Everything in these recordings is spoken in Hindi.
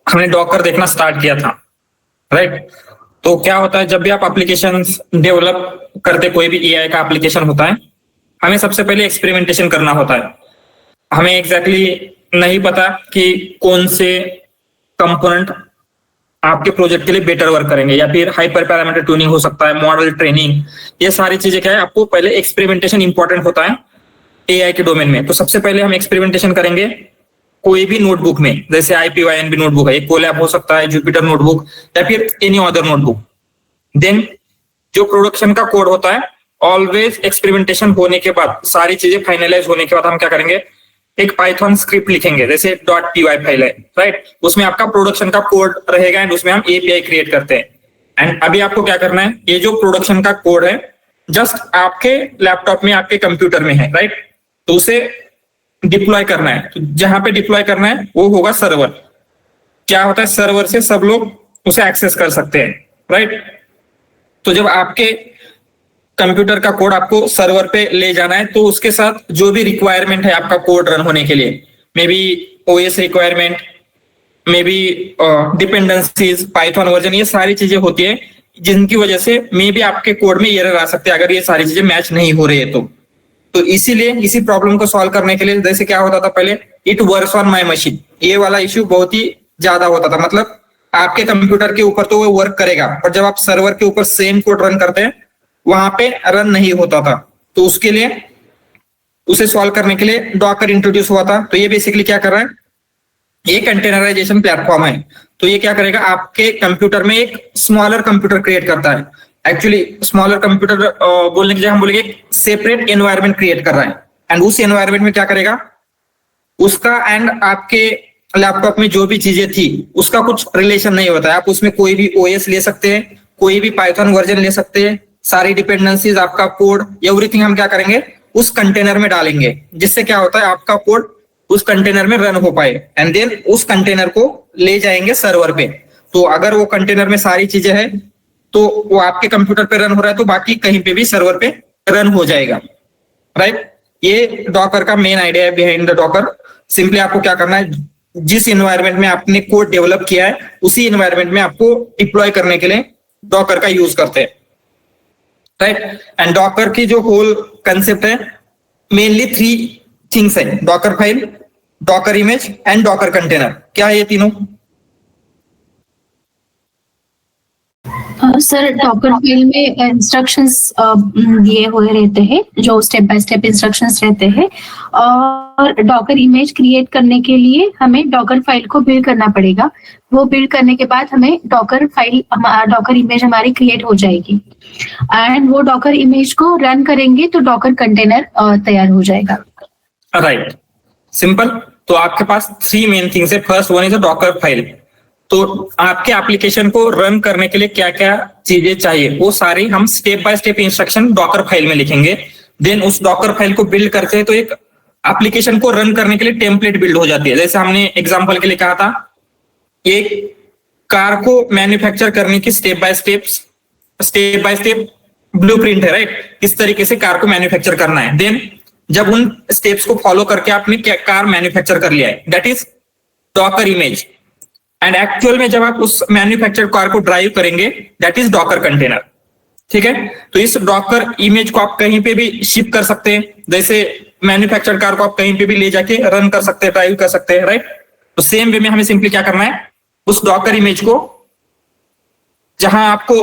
हमने डॉकर देखना स्टार्ट किया था, राइट। तो क्या होता है, जब भी आप एप्लीकेशन डेवलप करते, कोई भी एआई का एप्लीकेशन होता है, हमें सबसे पहले एक्सपेरिमेंटेशन करना होता है। हमें एग्जैक्टली नहीं पता कि कौन से कंपोनेंट आपके प्रोजेक्ट के लिए बेटर वर्क करेंगे, या फिर हाइपर पैरामीटर ट्यूनिंग हो सकता है, मॉडल ट्रेनिंग, ये सारी चीजें क्या है, आपको पहले एक्सपेरिमेंटेशन इंपॉर्टेंट होता है एआई के डोमेन में। तो सबसे पहले हम एक्सपेरिमेंटेशन करेंगे कोई भी नोटबुक में, जैसे IPYNB नोटबुक है, कोलैब हो सकता है, जुपिटर नोटबुक, या फिर एनी अदर नोटबुक। देन जो प्रोडक्शन का कोड होता है, ऑलवेज एक्सपेरिमेंटेशन होने के बाद, सारी चीजें फाइनलाइज होने के बाद हम क्या करेंगे, एक पाइथन स्क्रिप्ट लिखेंगे, जैसे .py फाइल है, राइट। उसमें आपका प्रोडक्शन का कोड रहेगा एंड उसमें हम API क्रिएट करते हैं। एंड अभी आपको क्या करना है, ये जो प्रोडक्शन का कोड है जस्ट आपके लैपटॉप में, आपके कंप्यूटर में है, राइट। तो उसे डिप्लॉय करना है। तो जहां पे डिप्लॉय करना है वो होगा सर्वर। क्या होता है, सर्वर से सब लोग उसे एक्सेस कर सकते हैं, राइट। तो जब आपके कंप्यूटर का कोड आपको सर्वर पे ले जाना है, तो उसके साथ जो भी रिक्वायरमेंट है आपका कोड रन होने के लिए, may be OS requirement, may be dependencies, Python version, ये सारी चीजें होती है जिनकी वजह से मे बी आपके कोड में एरर आ सकते हैं अगर ये सारी चीजें मैच नहीं हो रही है तो इसीलिए इसी प्रॉब्लम को सॉल्व करने के लिए, जैसे क्या होता था पहले, it works on my machine, ये वाला इश्यू बहुत ही ज्यादा होता था। मतलब आपके कंप्यूटर के ऊपर तो वो वर्क करेगा, पर जब आप सर्वर के ऊपर सेम कोड रन करते हैं, वहां पे रन नहीं होता था। तो उसके लिए, उसे सॉल्व करने के लिए डॉकर इंट्रोड्यूस हुआ था। तो ये बेसिकली क्या कर रहा है, ये कंटेनराइजेशन प्लेटफॉर्म है। तो ये क्या करेगा, आपके कंप्यूटर में एक स्मॉलर कंप्यूटर क्रिएट करता है। एक्चुअली स्मॉलर कंप्यूटर बोलने की जगह हम बोलेंगे सेपरेट एनवायरनमेंट क्रिएट कर रहा है। एंड उस एनवायरनमेंट में क्या करेगा, उसका एंड आपके लैपटॉप में जो भी चीजें थी उसका कुछ रिलेशन नहीं होता है। आप उसमें कोई भी OS ले सकते हैं, कोई भी पाइथन वर्जन ले सकते हैं, सारी डिपेंडेंसीज, आपका कोड, एवरीथिंग हम क्या करेंगे, उस कंटेनर में डालेंगे, जिससे क्या होता है, आपका कोड उस कंटेनर में रन हो पाए। एंड देन उस कंटेनर को ले जाएंगे सर्वर पे। तो अगर वो कंटेनर में सारी चीजें हैं, तो वो आपके कंप्यूटर पे रन हो रहा है, तो बाकी कहीं पे भी सर्वर पे रन हो जाएगा, राइट। ये डॉकर का मेन आइडिया है बिहाइंड द डॉकर। सिंपली आपको क्या करना है, जिस एनवायरनमेंट में आपने कोड डेवलप किया है, उसी एनवायरनमेंट में आपको डिप्लॉय करने के लिए डॉकर का यूज करते हैं, राइट। एंड डॉकर की जो होल कंसेप्ट है, मेनली 3 थिंग्स है, Docker file, Docker image and Docker container. क्या है ये तीनों? सर, डॉकर फाइल में इंस्ट्रक्शंस दिए हुए रहते हैं, जो स्टेप बाय स्टेप इंस्ट्रक्शंस रहते हैं। और डॉकर इमेज क्रिएट करने के लिए हमें डॉकर फाइल को बिल्ड करना पड़ेगा। वो बिल्ड करने के बाद हमें डॉकर फाइल, डॉकर इमेज हमारी क्रिएट हो जाएगी। एंड वो डॉकर इमेज को रन करेंगे तो डॉकर कंटेनर तैयार हो जाएगा, राइट। सिंपल। तो आपके पास 3 मेन थिंग्स है। First one is Docker file. तो आपके एप्लीकेशन को रन करने के लिए क्या क्या चीजें चाहिए, वो सारी हम step by step instruction Docker file में लिखेंगे। देन उस डॉकर फाइल को बिल्ड करते हैं, तो एक एप्लीकेशन को रन करने के लिए टेम्पलेट बिल्ड हो जाती है। जैसे हमने एग्जांपल के लिए कहा था, एक कार को मैन्युफैक्चर करने की स्टेप बाय स्टेप ब्लूप्रिंट है, राइट। किस तरीके से कार को मैन्युफैक्चर करना है। देन जब उन स्टेप्स को फॉलो करके आपने कार मैन्युफैक्चर कर लिया है, that is Docker image. And actual में जब आप उस मैन्युफैक्चर्ड कार को ड्राइव करेंगे, दैट इज डॉकर कंटेनर, ठीक है। तो इस डॉकर इमेज को आप कहीं पे भी शिप कर सकते हैं, जैसे मैन्युफैक्चर्ड कार को आप कहीं पे भी ले जाके रन कर सकते हैं, ड्राइव कर सकते हैं, राइट। तो सेम वे में हमें सिंपली क्या करना है, उस डॉकर इमेज को जहां आपको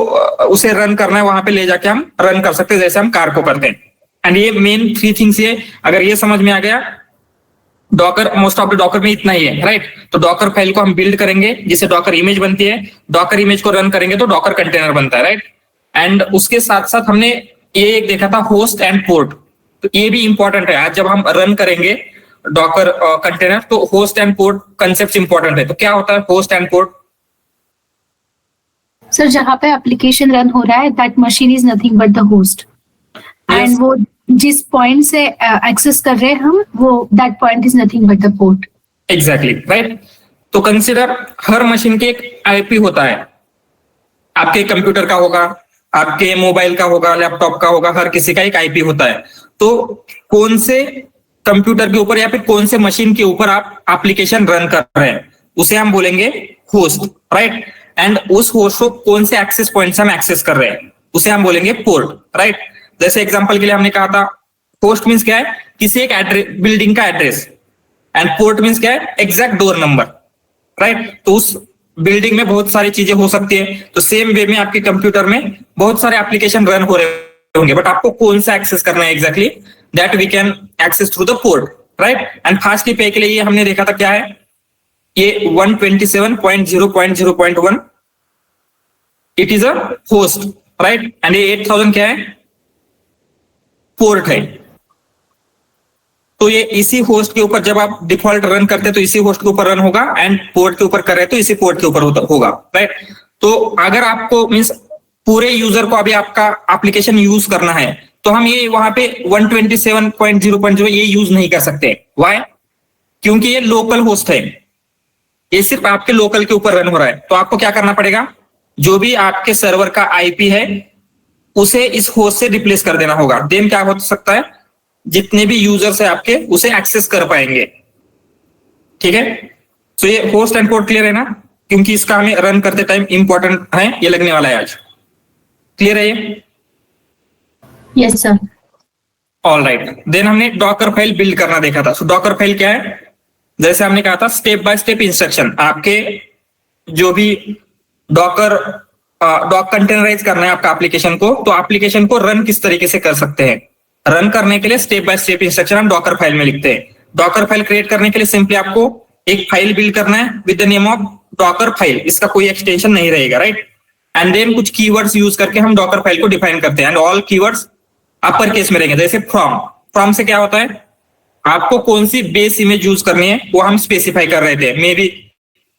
उसे रन करना है वहां पे ले जाके हम रन कर सकते हैं, जैसे हम कार को करते हैं। एंड ये मेन 3 थिंग्स, ये अगर ये समझ में आ गया, Docker, most of the Docker में इतना ही है, राइट। तो डॉकर फाइल को हम बिल्ड करेंगे जिससे डॉकर इमेज बनती है, डॉकर इमेज को रन करेंगे तो डॉकर कंटेनर बनता है, राइट। एंड उसके साथ साथ हमने ये एक देखा था, होस्ट एंड पोर्ट। तो ये भी इंपॉर्टेंट है। आज जब हम रन करेंगे डॉकर कंटेनर, तो host and port concept important है। तो क्या होता है होस्ट एंड पोर्ट? सर, जहाँ पे एप्लीकेशन रन हो रहा है, that machine is nothing but the host. And वो जिस पॉइंट से एक्सेस कर रहे हैं हम, वो that point is nothing but the port. Exactly, right. तो कंसिडर हर मशीन के एक आईपी होता है। आपके कंप्यूटर का होगा, आपके मोबाइल का होगा, लैपटॉप का होगा, हर किसी का एक आईपी होता है। तो कौन से कंप्यूटर के ऊपर या फिर कौन से मशीन के ऊपर आप एप्लीकेशन रन कर रहे हैं, उसे हम बोलेंगे होस्ट, राइट। एंड उस होस्ट को कौन से एक्सेस पॉइंट से हम एक्सेस कर रहे हैं उसे हम बोलेंगे पोर्ट, राइट। जैसे एग्जांपल के लिए हमने कहा था होस्ट मींस क्या है, किसी एक एड्रेस, बिल्डिंग का एड्रेस, एंड पोर्ट मींस क्या है, एग्जैक्ट डोर नंबर, राइट। तो उस बिल्डिंग में बहुत सारी चीजें हो सकती है, तो सेम वे में आपके कंप्यूटर में बहुत सारे एप्लीकेशन रन हो रहे होंगे, बट आपको कौन सा एक्सेस करना है exactly, that we can access through the port, right. And fast पे के लिए ये हमने देखा था क्या है, ये 127.0.0.1 it is a host, right. And ये 8000 क्या है, पोर्ट है। तो ये इसी होस्ट के ऊपर जब आप डिफॉल्ट रन करते हैं तो इसी होस्ट के ऊपर रन होगा, एंड पोर्ट के ऊपर कर रहे हैं तो इसी पोर्ट के ऊपर होगा, राइट। तो अगर आपको मींस पूरे यूजर को अभी आपका एप्लीकेशन यूज करना है तो हम ये वहां पे 127.0.0 ये यूज नहीं कर सकते। व्हाई? क्योंकि ये लोकल होस्ट है, ये सिर्फ आपके लोकल के ऊपर रन हो रहा है। तो आपको क्या करना पड़ेगा, जो भी आपके सर्वर का आईपी है उसे इस होस्ट से रिप्लेस कर देना होगा। देन क्या हो सकता है, जितने भी यूजर्स है आपके उसे एक्सेस कर पाएंगे, ठीक है। तो ये होस्ट एंड पोर्ट क्लियर है ना, क्योंकि इसका हमें रन करते टाइम इंपॉर्टेंट है, ये लगने वाला है आज। क्लियर है ये? Yes sir. All right. Then हमने डॉकर फाइल बिल्ड करना देखा था। सो डॉकर फाइल क्या है, जैसे हमने कहा था स्टेप बाय स्टेप इंस्ट्रक्शन, आपके जो भी डॉकर कंटेनराइज करना है आपका एप्लीकेशन को, तो एप्लीकेशन को रन किस तरीके से कर सकते हैं, रन करने के लिए स्टेप बाय स्टेप इंस्ट्रक्शन हम डॉकर फाइल में लिखते हैं। डॉकर फाइल क्रिएट करने के लिए सिंपली आपको एक फाइल बिल्ड करना है with the name of Docker file, इसका कोई एक्सटेंशन नहीं रहेगा, राइट। एंड देन कुछ कीवर्ड्स यूज करके हम डॉकर फाइल को डिफाइन करते हैं, and all keywords upper case में रहेंगे। जैसे फ्रॉम से क्या होता है, आपको कौन सी बेस इमेज यूज करनी है वो हम स्पेसिफाई कर रहे थे। मे बी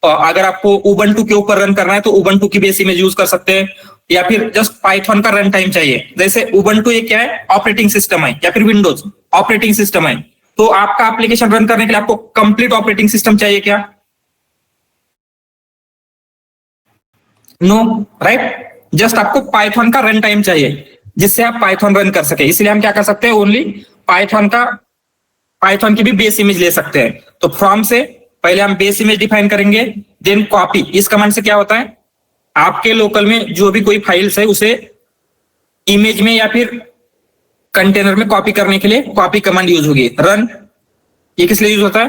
अगर आपको उबंटू के ऊपर रन करना है तो उबंटू की बेस इमेज यूज कर सकते हैं, या फिर जस्ट पाइथन का रन टाइम चाहिए। जैसे उबंटू ये क्या है, ऑपरेटिंग सिस्टम है, या फिर विंडोज ऑपरेटिंग सिस्टम है। तो आपका एप्लीकेशन रन करने के लिए आपको कंप्लीट ऑपरेटिंग सिस्टम चाहिए क्या? No, right. जस्ट आपको पाइथन का रन टाइम चाहिए जिससे आप पाइथन रन कर सके। इसलिए हम क्या कर सकते हैं, ओनली पाइथन की भी बेस इमेज ले सकते हैं। तो फ्रॉम से पहले हम बेस इमेज डिफाइन करेंगे, देन कॉपी। इस कमांड से क्या होता है, आपके लोकल में जो भी कोई फाइल्स है उसे इमेज में या फिर कंटेनर में कॉपी करने के लिए कॉपी कमांड यूज होगी। रन ये किस लिए यूज होता है,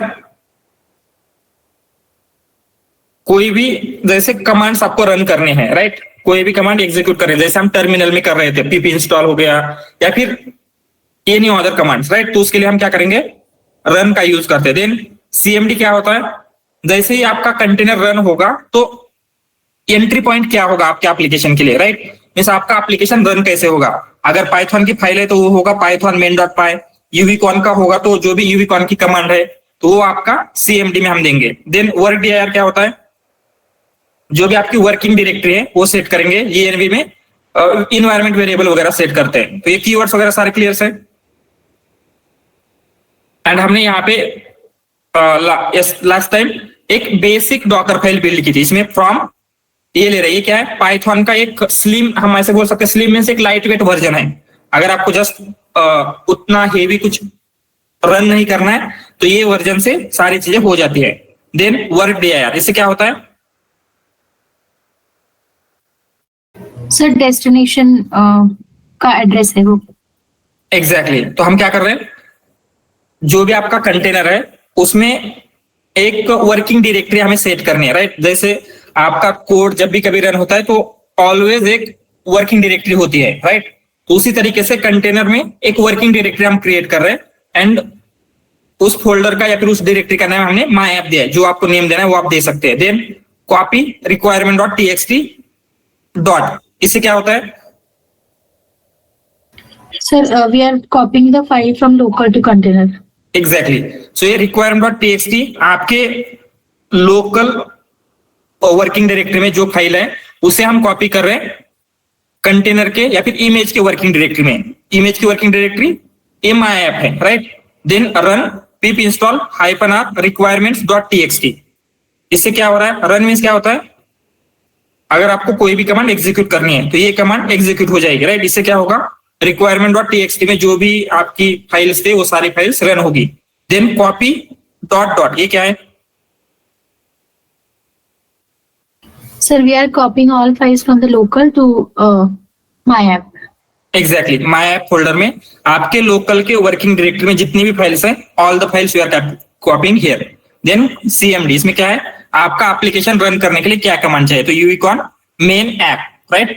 कोई भी जैसे कमांड्स आपको रन करने हैं, राइट। कोई भी कमांड एग्जीक्यूट कर रहे हैं, जैसे हम टर्मिनल में कर रहे थे, पीपी इंस्टॉल हो गया या फिर एनी अदर कमांड्स, राइट। तो उसके लिए हम क्या करेंगे, रन का यूज करते हैं। देन सीएमडी क्या होता है, जैसे ही आपका कंटेनर रन होगा तो एंट्री पॉइंट क्या होगा आपके एप्लीकेशन के लिए, राइट। मींस आपका एप्लीकेशन रन कैसे होगा। अगर पाइथन की फाइल है तो वो होगा पाइथन main.py, यूविकॉन का होगा तो जो भी यूविकॉन की कमांड है तो वो आपका सीएमडी में हम देंगे। देन वर्क dir क्या होता है, जो भी आपकी वर्किंग डायरेक्टरी है वो सेट करेंगे। ENV में इन्वायरमेंट वेरिएबल वगैरह सेट करते हैं। तो ये कीवर्ड्स वगैरह सारे क्लियर है। एंड हमने यहाँ पे लास्ट टाइम एक बेसिक डॉकर फाइल बिल्ड की थी। इसमें फ्रॉम ये ले रही है, क्या है, पाइथन का एक स्लिम, हम ऐसे बोल सकते हैं स्लिम मींस एक लाइट वेट वर्जन है। अगर आपको जस्ट उतना हेवी कुछ रन नहीं करना है तो ये वर्जन से सारी चीजें हो जाती है। देन वर्क dir, इससे क्या होता है, सर डेस्टिनेशन का एड्रेस है वो। एग्जैक्टली। तो हम क्या कर रहे हैं, जो भी आपका कंटेनर है उसमें एक वर्किंग डायरेक्टरी हमें सेट करनी है, राइट। जैसे आपका कोड जब भी कभी रन होता है तो ऑलवेज एक वर्किंग डायरेक्टरी होती है, राइट। तो उसी तरीके से कंटेनर में एक वर्किंग डायरेक्टरी हम क्रिएट कर रहे हैं, एंड उस फोल्डर का या फिर उस डायरेक्टरी का नाम हमने माई ऐप दिया है। जो आपको नेम देना है वो आप दे सकते हैं। देन कॉपी requirement.txt डॉट, इससे क्या होता है, sir we are copying the file from local to container. Exactly. So ये requirement.txt आपके लोकल वर्किंग डायरेक्टरी में जो फाइल है उसे हम कॉपी कर रहे हैं कंटेनर के या फिर इमेज के वर्किंग डायरेक्टरी में। इमेज की वर्किंग डायरेक्टरी my ऐप है, right. Then run pip install -r requirements.txt, इससे क्या हो रहा है, रन मींस क्या होता है, अगर आपको कोई भी कमांड एग्जीक्यूट करनी है तो ये कमांड एग्जीक्यूट हो जाएगी, राइट। इससे क्या होगा, requirement.txt में जो भी आपकी फाइल्स थे वो सारी फाइल्स रन होगी। देन कॉपी डॉट डॉट, ये क्या है, Sir, we are copying all files from the local to my app. Exactly my app folder में आपके लोकल के वर्किंग डायरेक्टरी में जितनी भी फाइल्स हैं, all the files we are copying here. Then CMD, इसमें क्या है, आपका एप्लीकेशन रन करने के लिए क्या कमांड चाहिए, तो यूविकॉन मेन ऐप, राइट.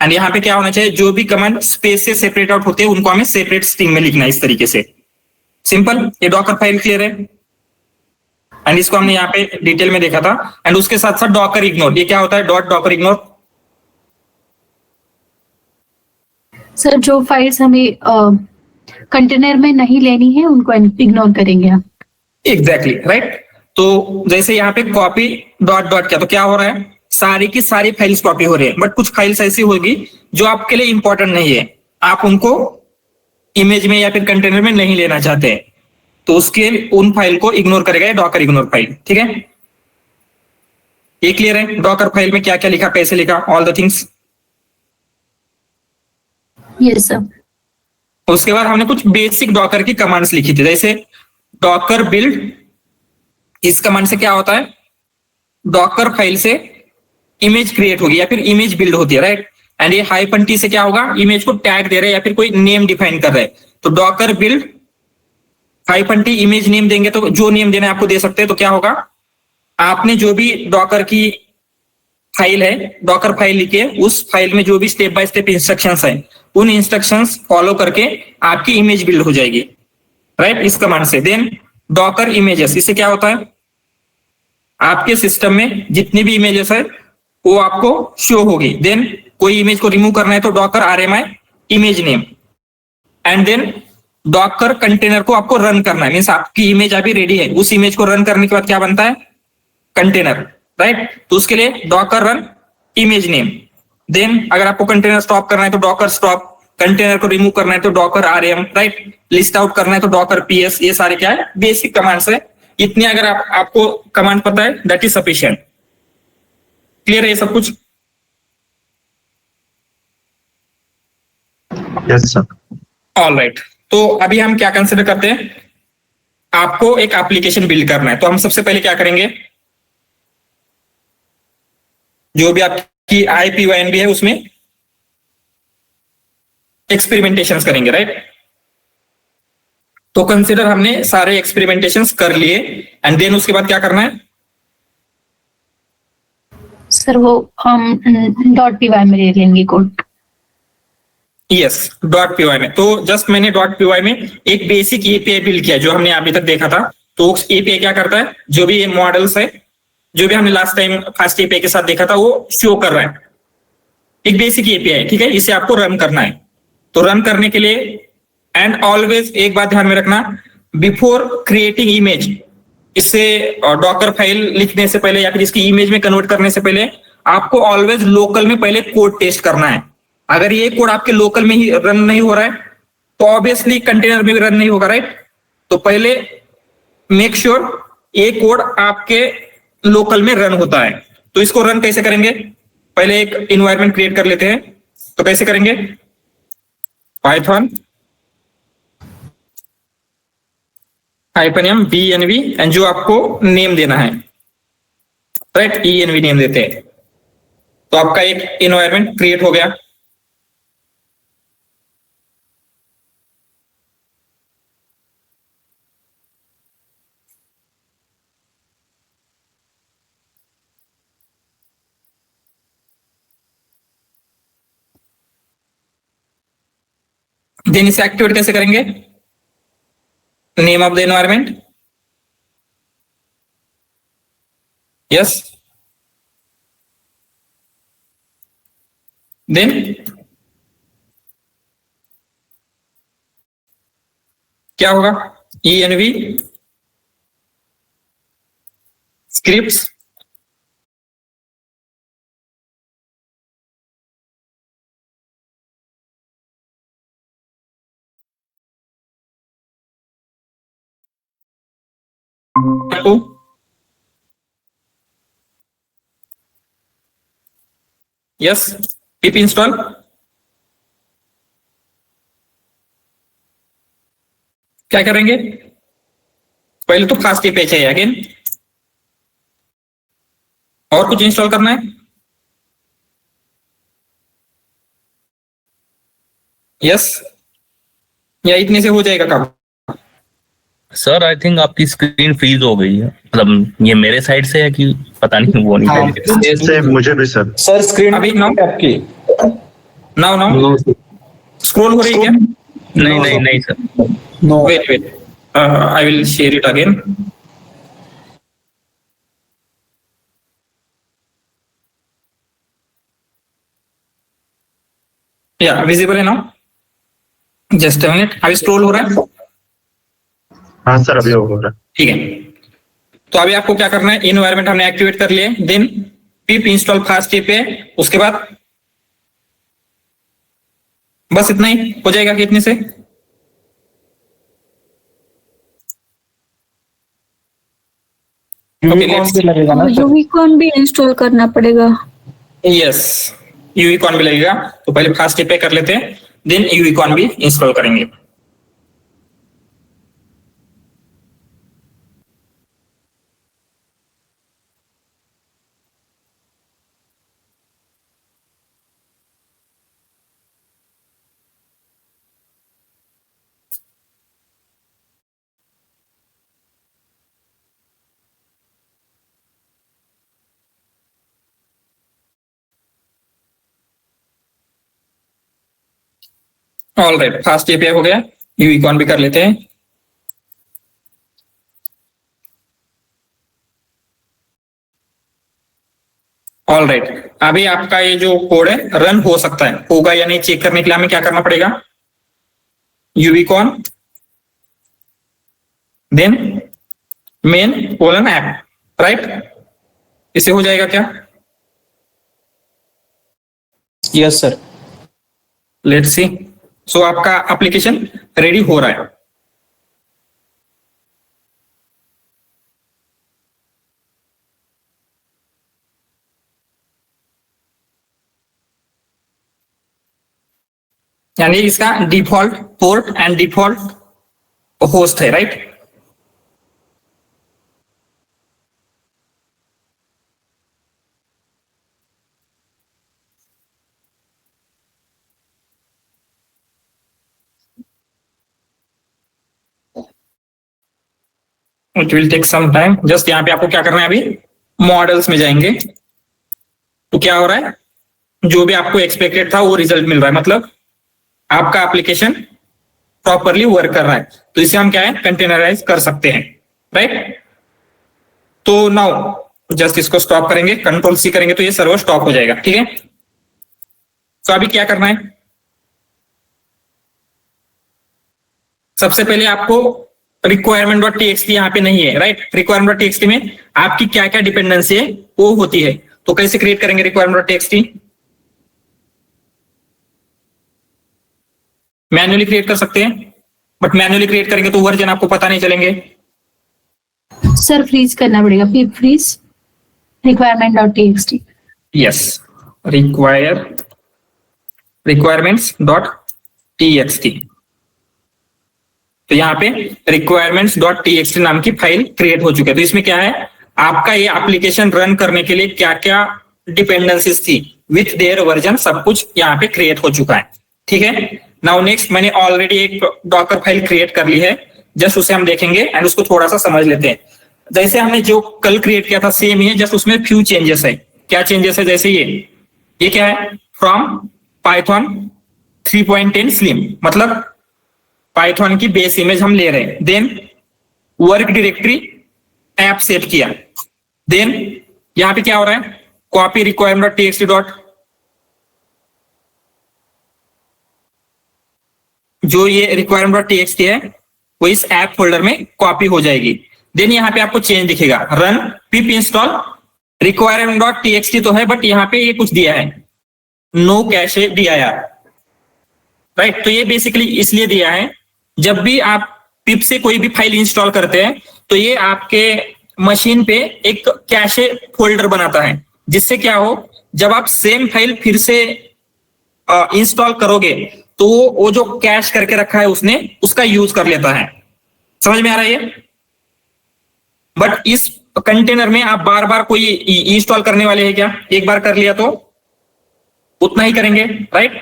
एंड यहाँ पे क्या होना चाहिए, जो भी कमांड स्पेस से सेपरेट आउट होते हैं उनको हमें सेपरेट स्ट्रिंग में लिखना है, इस तरीके से. सिंपल. ये डॉकर फाइल क्लियर है, एंड इसको हमने यहाँ पे डिटेल में देखा था. एंड उसके साथ साथ डॉकर इग्नोर, ये क्या होता है, डॉट डॉकर इग्नोर. सर, जो फाइल्स हमें कंटेनर में नहीं लेनी है उनको इग्नोर करेंगे हम. Exactly right. तो जैसे यहाँ पे कॉपी डॉट डॉट क्या, तो क्या हो रहा है, सारी की सारी फाइल्स कॉपी हो रही है, बट कुछ फाइल्स ऐसी होगी जो आपके लिए इंपॉर्टेंट नहीं है, आप उनको इमेज में या फिर कंटेनर में नहीं लेना चाहते हैं, तो उसके उन फाइल को इग्नोर करेगा डॉकर इग्नोर फाइल. ठीक है, ये क्लियर है. डॉकर फाइल में क्या क्या लिखा, कैसे लिखा, all the things. Yes sir. उसके बाद हमने कुछ बेसिक डॉकर की कमांड्स लिखी थी, जैसे डॉकर बिल्ड. इस कमांड से क्या होता है, डॉकर फाइल से इमेज क्रिएट होगी या फिर इमेज बिल्ड होती है, राइट. एंड ये हाइफन टी से क्या होगा, इमेज को टैग दे रहे हैं या फिर कोई नेम डिफाइन कर रहे हैं, तो Docker build hyphen T image name देंगे, तो जो नेम देना है आपको दे सकते हैं. तो क्या होगा, आपने जो भी डॉकर की फाइल है, डॉकर फाइल लिखिए, उस फाइल में जो भी स्टेप बाय स्टेप इंस्ट्रक्शंस हैं, उन इंस्ट्रक्शंस फॉलो करके आपकी इमेज बिल्ड हो जाएगी, राइट, इस कमांड से. देन डॉकर इमेजेस, इससे क्या होता है, आपके सिस्टम में जितनी भी इमेजेस है वो आपको शो होगी. देन कोई इमेज को रिमूव करना है तो Docker RMI image name. And then Docker container को आपको रन करना है, मीन्स आपकी इमेज अभी रेडी है, उस इमेज को रन करने के बाद क्या बनता है, कंटेनर, राइट. तो उसके लिए Docker run image name. Then अगर आपको कंटेनर स्टॉप करना है तो डॉकर स्टॉप, कंटेनर को रिमूव करना है तो Docker RM, right. List out करना है तो डॉकर PS. ये सारे क्या है, बेसिक कमांड्स है. इतने अगर आपको कमांड पता है, दैट इज सफिशिएंट. क्लियर है ये सब कुछ. Yes sir. All right. तो अभी हम क्या कंसिडर करते हैं, आपको एक एप्लीकेशन बिल्ड करना है, तो हम सबसे पहले क्या करेंगे, जो भी आपकी IPYNB है उसमें एक्सपेरिमेंटेशंस करेंगे, राइट. तो कंसिडर हमने सारे एक्सपेरिमेंटेशंस कर लिए, एंड देन उसके बाद क्या करना है, सर वो हम .py में ले लेंगे कोड. यस, .py में. तो जस्ट मैंने .py में एक बेसिक API बिल्ड किया जो हमने अभी तक देखा था. तो API क्या करता है, जो भी ये मॉडल्स है, जो भी हमने लास्ट टाइम फास्ट API के साथ देखा था, वो शो कर रहा है. एक बेसिक API है, ठीक है. इसे आपको रन करना है. तो रन करने के लिए, एंड ऑलवेज एक बात ध्यान में रखना, बिफोर क्रिएटिंग इमेज, इससे डॉकर फाइल लिखने से पहले या फिर इसकी इमेज में कन्वर्ट करने से पहले आपको ऑलवेज लोकल में पहले कोड टेस्ट करना है. अगर ये कोड आपके लोकल में ही रन नहीं हो रहा है तो ऑब्वियसली कंटेनर में भी रन नहीं होगा, राइट. तो पहले मेक श्योर ये कोड आपके लोकल में रन होता है. तो इसको रन कैसे करेंगे, पहले एक इन्वायरमेंट क्रिएट कर लेते हैं. तो कैसे करेंगे, पाइथन -m env, एंड जो आपको नेम देना है, राइट, env नेम देते हैं. तो आपका एक इन्वायरमेंट क्रिएट हो गया. देन इसे एक्टिवेट कैसे करेंगे, name of the environment, yes. Then क्या होगा, env scripts, yes, pip install. क्या करेंगे, पहले तो फास्ट API चाहिए, अगेन और कुछ इंस्टॉल करना है, यस, या इतने से हो जाएगा काम? सर आई थिंक आपकी स्क्रीन फ्रीज हो गई है, मतलब ये मेरे साइड से है कि पता नहीं, वो नहीं हाँ, करेगी। से मुझे भी सर। सर स्क्रीन अभी नाउ आपकी नाउ नाउ स्क्रॉल हो रही है क्या? नहीं नहीं नहीं sir. No wait wait, I will share it again. या विजिबल है नाउ? जस्ट अ मिनट, अभी स्क्रॉल हो रहा है? हाँ सर, अभी हो रहा है। ठीक है, तो अभी आपको क्या करना है, इन्वायरमेंट हमने एक्टिवेट कर लिए, then pip install fast tip है, उसके बाद बस इतना ही हो जाएगा कि इतने से? Okay, यूनिकॉर्न let's- भी लगेगा ना सर? यूनिकॉर्न भी इंस्टॉल करना पड़ेगा। यस, यूईकॉन भी लगेगा, तो पहले फास्ट टिप पे कर लेते हैं, देन यूईकॉन भी इंस्टॉल करेंगे. ऑल राइट, फास्ट एपीआई हो गया, यूईकॉन भी कर लेते हैं. ऑल राइट, अभी आपका ये जो कोड है रन हो सकता है, होगा या नहीं चेक करने के लिए हमें क्या करना पड़ेगा, uvicorn then main colon app, right? इससे हो जाएगा क्या? Yes sir. Let's see. So आपका एप्लीकेशन रेडी हो रहा है. यानी इसका default port and default host है, right? It will take some time. Just यहाँ पे आपको क्या करना है, अभी मॉडल्स में जाएंगे, तो क्या हो रहा है, जो भी आपको एक्सपेक्टेड था वो रिजल्ट मिल रहा है, मतलब आपका एप्लीकेशन प्रॉपरली वर्क कर रहा है. तो इसे हम क्या है, कंटेनराइज कर सकते हैं, राइट? तो नाउ जस्ट इसको स्टॉप करेंगे, कंट्रोल सी करेंगे तो ये सर्वर स्टॉप हो जाएगा, ठीक है? तो अभी क्या करना है, सबसे पहले आपको requirement.txt यहाँ पे नहीं है, राइट? requirement.txt में आपकी क्या क्या डिपेंडेंसी है वो होती है, तो कैसे क्रिएट करेंगे requirement.txt? मैन्युअली क्रिएट कर सकते हैं, बट मैन्युअली क्रिएट करेंगे तो वर्जन आपको पता नहीं चलेंगे. सर फ्रीज करना पड़ेगा, पिप फ्रीज requirement.txt. Yes, requirements.txt. तो यहाँ पे requirements.txt नाम की फाइल क्रिएट हो चुकी है. तो इसमें क्या है, आपका ये एप्लीकेशन रन करने के लिए क्या क्या डिपेंडेंसीज थी विथ देयर वर्जन, सब कुछ यहाँ पे क्रिएट हो चुका है, ठीक है? नाउ नेक्स्ट, मैंने ऑलरेडी एक डॉकर फाइल क्रिएट कर ली है, जस्ट उसे हम देखेंगे एंड उसको थोड़ा सा समझ लेते हैं. जैसे हमने जो कल क्रिएट किया था सेम ही है, जस्ट उसमें फ्यू चेंजेस है. क्या चेंजेस है, जैसे ये क्या है, फ्रॉम पाइथन 3.10 स्लिम, मतलब पाइथन की बेस इमेज हम ले रहे हैं. Then work directory app set किया. देन यहां पे क्या हो रहा है, कॉपी requirement.txt डॉट, जो ये requirement.txt है वो इस ऐप फोल्डर में कॉपी हो जाएगी. देन यहाँ पे आपको चेंज दिखेगा, रन पिप इंस्टॉल requirement.txt तो है, बट यहाँ पे ये कुछ दिया है, नो कैशे दिया यार, राइट? तो ये बेसिकली इसलिए दिया है, जब भी आप पिप से कोई भी फाइल इंस्टॉल करते हैं तो ये आपके मशीन पे एक कैशे फोल्डर बनाता है, जिससे क्या हो, जब आप सेम फाइल फिर से इंस्टॉल करोगे तो वो जो कैश करके रखा है उसने, उसका यूज कर लेता है. समझ में आ रहा है ये? बट इस कंटेनर में आप बार बार कोई इंस्टॉल करने वाले हैं क्या? एक बार कर लिया तो उतना ही करेंगे, राइट?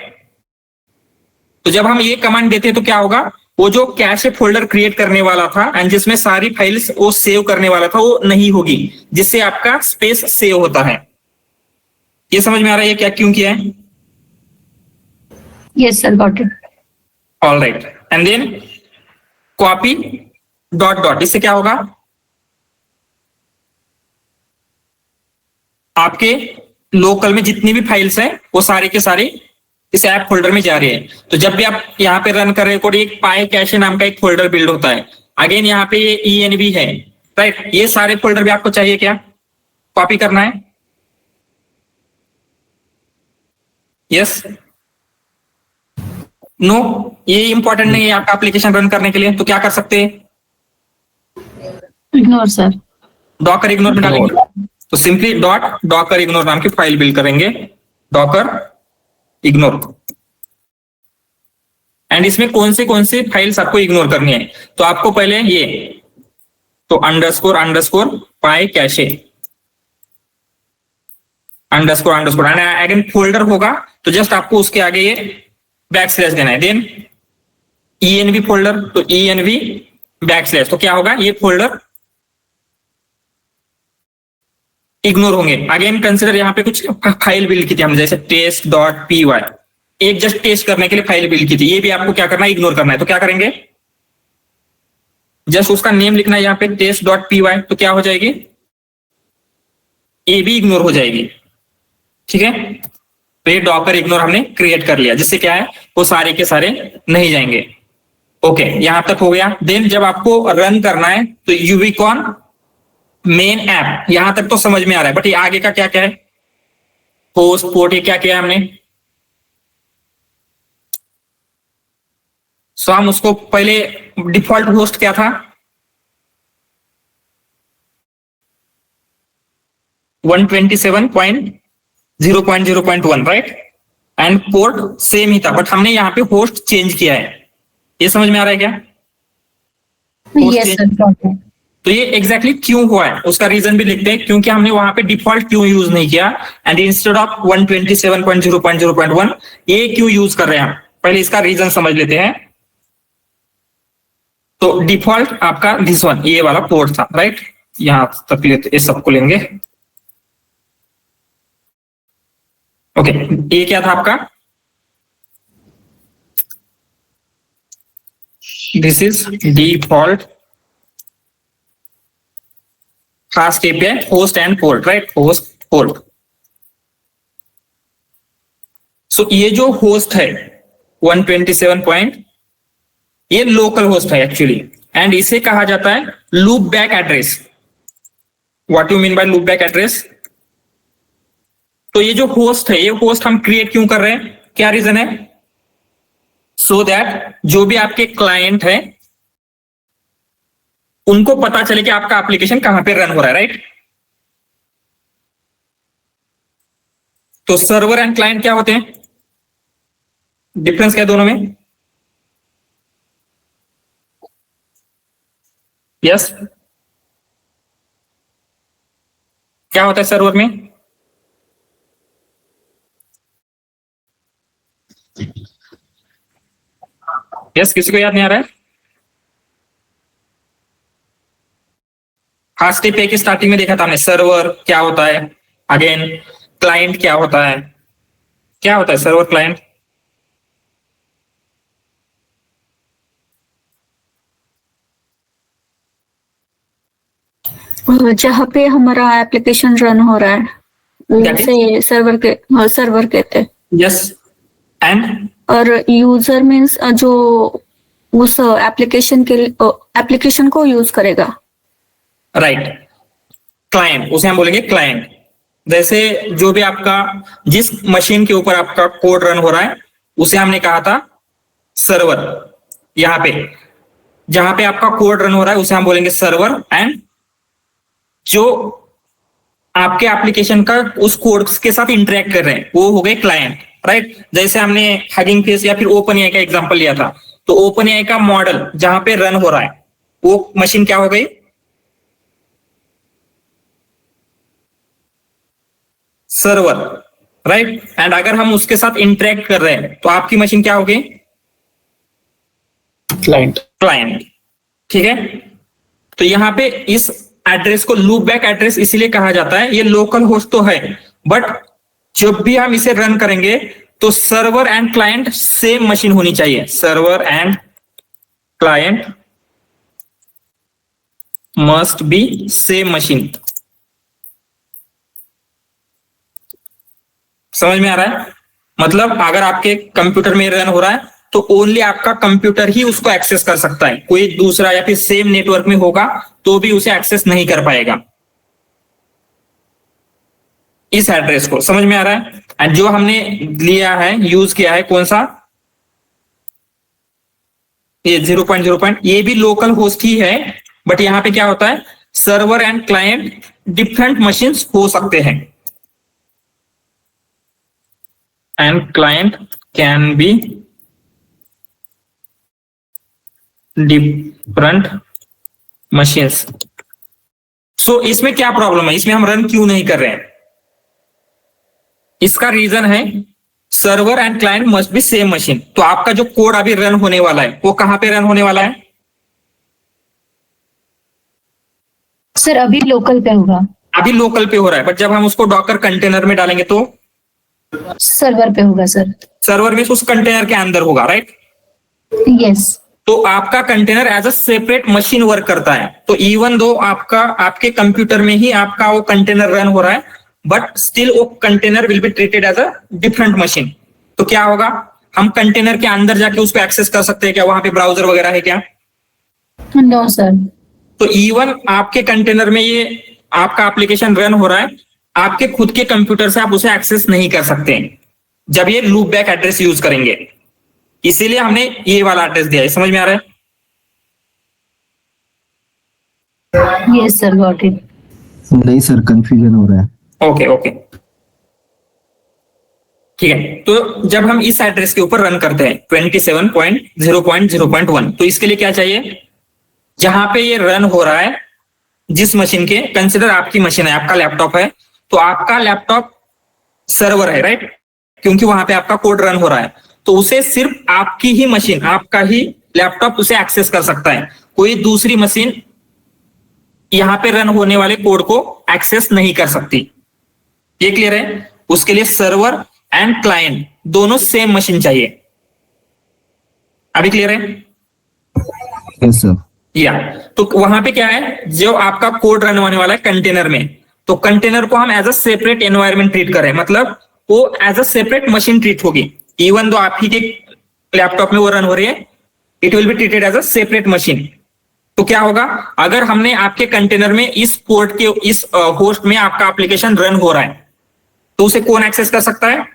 तो जब हम ये कमांड देते हैं तो क्या होगा, वो जो कैशे फोल्डर क्रिएट करने वाला था एंड जिसमें सारी फाइल्स वो सेव करने वाला था वो नहीं होगी, जिससे आपका स्पेस सेव होता है। ये समझ में आ रहा है ये क्या क्यों किया है? Yes, sir, got it. All right, and then copy dot dot, इससे क्या होगा, आपके लोकल में जितनी भी फाइल्स हैं वो सारे के सारे इस ऐप फोल्डर में जा रहे हैं। तो जब भी आप यहाँ पे रन कर रहे हो, एक पाई कैशे नाम का एक फोल्डर बिल्ड होता है। अगेन यहाँ पे ये ENV है, राइट। ये सारे फोल्डर भी आपको चाहिए क्या, कॉपी करना है? यस, नो, ये इंपॉर्टेंट नहीं है आपका एप्लीकेशन रन करने के लिए। तो क्या कर सकते हैं, Ignore, sir. डॉकर इग्नोर में डालेंगे। तो सिंपली डॉट डॉकर इग्नोर नाम की फाइल बिल्ड करेंगे, डॉकर इग्नोर। एंड इसमें कौन से फाइल्स आपको इग्नोर करनी है, तो आपको पहले ये तो underscore underscore pi cache underscore underscore and again folder होगा तो जस्ट आपको उसके आगे ये बैक स्लैश देना है। देन ENV फोल्डर, तो ENV बैक स्लैश, तो क्या होगा, ये फोल्डर इग्नोर होंगे। अगेन कंसिडर यहाँ पे कुछ फाइल बिल्ड की थी हमने, जैसे test.py, एक जस्ट टेस्ट करने के लिए फाइल बिल्ड की थी, ये भी आपको क्या करना है, इग्नोर करना है। तो क्या करेंगे, जस्ट उसका नेम लिखना है यहाँ पे test.py, तो क्या हो जाएगी, ये भी इग्नोर हो जाएगी। ठीक है, तो ये डॉकर इग्नोर हमने क्रिएट कर लिया, जिससे क्या है वो सारे के सारे नहीं जाएंगे। ओके, यहां तक हो गया। देन जब आपको रन करना है तो यूबिकॉन मेन ऐप, यहां तक तो समझ में आ रहा है, बट ये आगे का क्या क्या है, होस्ट पोर्ट, ये क्या किया हमने। सो हम उसको पहले डिफॉल्ट होस्ट क्या था, 127.0.0.1, राइट, एंड पोर्ट सेम ही था, बट हमने यहाँ पे होस्ट चेंज किया है। ये समझ में आ रहा है क्या? Yes, sir, got it. तो ये एग्जैक्टली क्यों हुआ है उसका रीजन भी लिखते हैं, क्योंकि हमने वहां पे डिफॉल्ट क्यों यूज नहीं किया एंड इंस्टेड ऑफ 127.0.0.1 ये क्यों यूज कर रहे हैं हम, पहले इसका रीजन समझ लेते हैं। तो डिफॉल्ट आपका दिस वन, ये वाला पोर्ट था, राइट, यहां तक लेते, इस सबको लेंगे। ओके, ये क्या था आपका, this is default fast API host and port, right, host port. So ये जो होस्ट है 127. ये लोकल होस्ट है एक्चुअली, एंड इसे कहा जाता है loop back address. What you mean by loop back address, तो ये जो होस्ट है, ये होस्ट हम क्रिएट क्यों कर रहे हैं, क्या रीजन है, सो दैट जो भी आपके क्लाइंट है उनको पता चले कि आपका एप्लीकेशन कहां पे रन हो रहा है, राइट। तो सर्वर एंड क्लाइंट क्या होते हैं, डिफरेंस क्या है दोनों में, यस, क्या होता है सर्वर में, यस, किसी को याद नहीं आ रहा है, फास्ट API की स्टार्टिंग में देखा था हमने, सर्वर क्या होता है, अगेन क्लाइंट क्या होता है, क्या होता है सर्वर क्लाइंट, जहाँ पे हमारा एप्लीकेशन रन हो रहा है That is? उसे सर्वर कहते हैं। यस, एंड और यूजर मीन्स जो उस एप्लीकेशन को यूज करेगा, राइट, क्लाइंट, उसे हम बोलेंगे क्लाइंट। जैसे जो भी आपका जिस मशीन के ऊपर आपका कोड रन हो रहा है उसे हमने कहा था सर्वर। यहां पे जहां पे आपका कोड रन हो रहा है उसे हम बोलेंगे सर्वर, एंड जो आपके एप्लीकेशन का उस कोड के साथ इंटरेक्ट कर रहे हैं वो हो गए क्लाइंट, राइट। जैसे हमने हगिंग फेस या फिर OpenAI का एग्जांपल लिया था, तो OpenAI का मॉडल जहां पे रन हो रहा है वो मशीन क्या हो गई, सर्वर, राइट। एंड अगर हम उसके साथ इंटरेक्ट कर रहे हैं तो आपकी मशीन क्या होगी, क्लाइंट। क्लाइंट, ठीक है। तो यहाँ पे इस एड्रेस को लूप बैक एड्रेस इसीलिए कहा जाता है, ये लोकल होस्ट तो है, बट जब भी हम इसे रन करेंगे तो server and client same machine होनी चाहिए। Server and client must be same machine. समझ में आ रहा है? मतलब अगर आपके कंप्यूटर में रन हो रहा है तो ओनली आपका कंप्यूटर ही उसको एक्सेस कर सकता है, कोई दूसरा या फिर सेम नेटवर्क में होगा तो भी उसे एक्सेस नहीं कर पाएगा इस एड्रेस को। समझ में आ रहा है? एंड जो हमने लिया है, यूज किया है, कौन सा, ये 0.0. ये भी लोकल होस्ट ही है, बट यहां पे क्या होता है, server and client different machines हो सकते हैं, and client can be different machines. So इसमें क्या प्रॉब्लम है, इसमें हम रन क्यों नहीं कर रहे हैं? इसका रीजन है server and client must be same machine. तो आपका जो कोड अभी रन होने वाला है वो कहां पे रन होने वाला है? सर अभी लोकल पे होगा। अभी लोकल पे हो रहा है, बट जब हम उसको डॉकर कंटेनर में डालेंगे तो सर्वर पे होगा सर। सर्वर में उस कंटेनर के अंदर होगा, राइट? यस। तो आपका container as a separate machine work करता है। तो इवन दो आपके कंप्यूटर में ही आपका वो कंटेनर रन हो रहा है, बट स्टिल वो container will be treated as a different machine. तो क्या होगा, हम कंटेनर के अंदर जाके उसको एक्सेस कर सकते हैं क्या? वहां पे ब्राउजर वगैरह है क्या? No sir. तो इवन आपके कंटेनर में ये आपका एप्लीकेशन रन हो रहा है, आपके खुद के कंप्यूटर से आप उसे एक्सेस नहीं कर सकते जब ये लूप बैक एड्रेस यूज करेंगे। इसीलिए हमने ये वाला एड्रेस दिया है। समझ में आ रहा है? Yes sir, got it. नहीं सर, कंफ्यूजन हो रहा है। ओके ओके, ठीक है। तो जब हम इस एड्रेस के ऊपर रन करते हैं 27.0.0.1, तो इसके लिए क्या चाहिए, जहां पे ये रन हो रहा है जिस मशीन के, कंसिडर आपकी मशीन है, आपका लैपटॉप है, तो आपका लैपटॉप सर्वर है, राइट? क्योंकि वहां पे आपका कोड रन हो रहा है, तो उसे सिर्फ आपकी ही मशीन, आपका ही लैपटॉप उसे एक्सेस कर सकता है। कोई दूसरी मशीन यहां पे रन होने वाले कोड को एक्सेस नहीं कर सकती। ये क्लियर है? उसके लिए सर्वर एंड क्लाइंट दोनों सेम मशीन चाहिए। अभी क्लियर है? Yes sir. या तो वहां पे क्या है, जो आपका कोड रन होने वाला है कंटेनर में, तो कंटेनर को हम as a separate environment treat करें, मतलब वो as a separate machine treat होगी। इवन दो आप ही के लैपटॉप में वो रन हो रही है, it will be treated as a separate machine. तो क्या होगा, अगर हमने आपके कंटेनर में इस पोर्ट के इस होस्ट में आपका एप्लीकेशन रन हो रहा है, तो उसे कौन एक्सेस कर सकता है?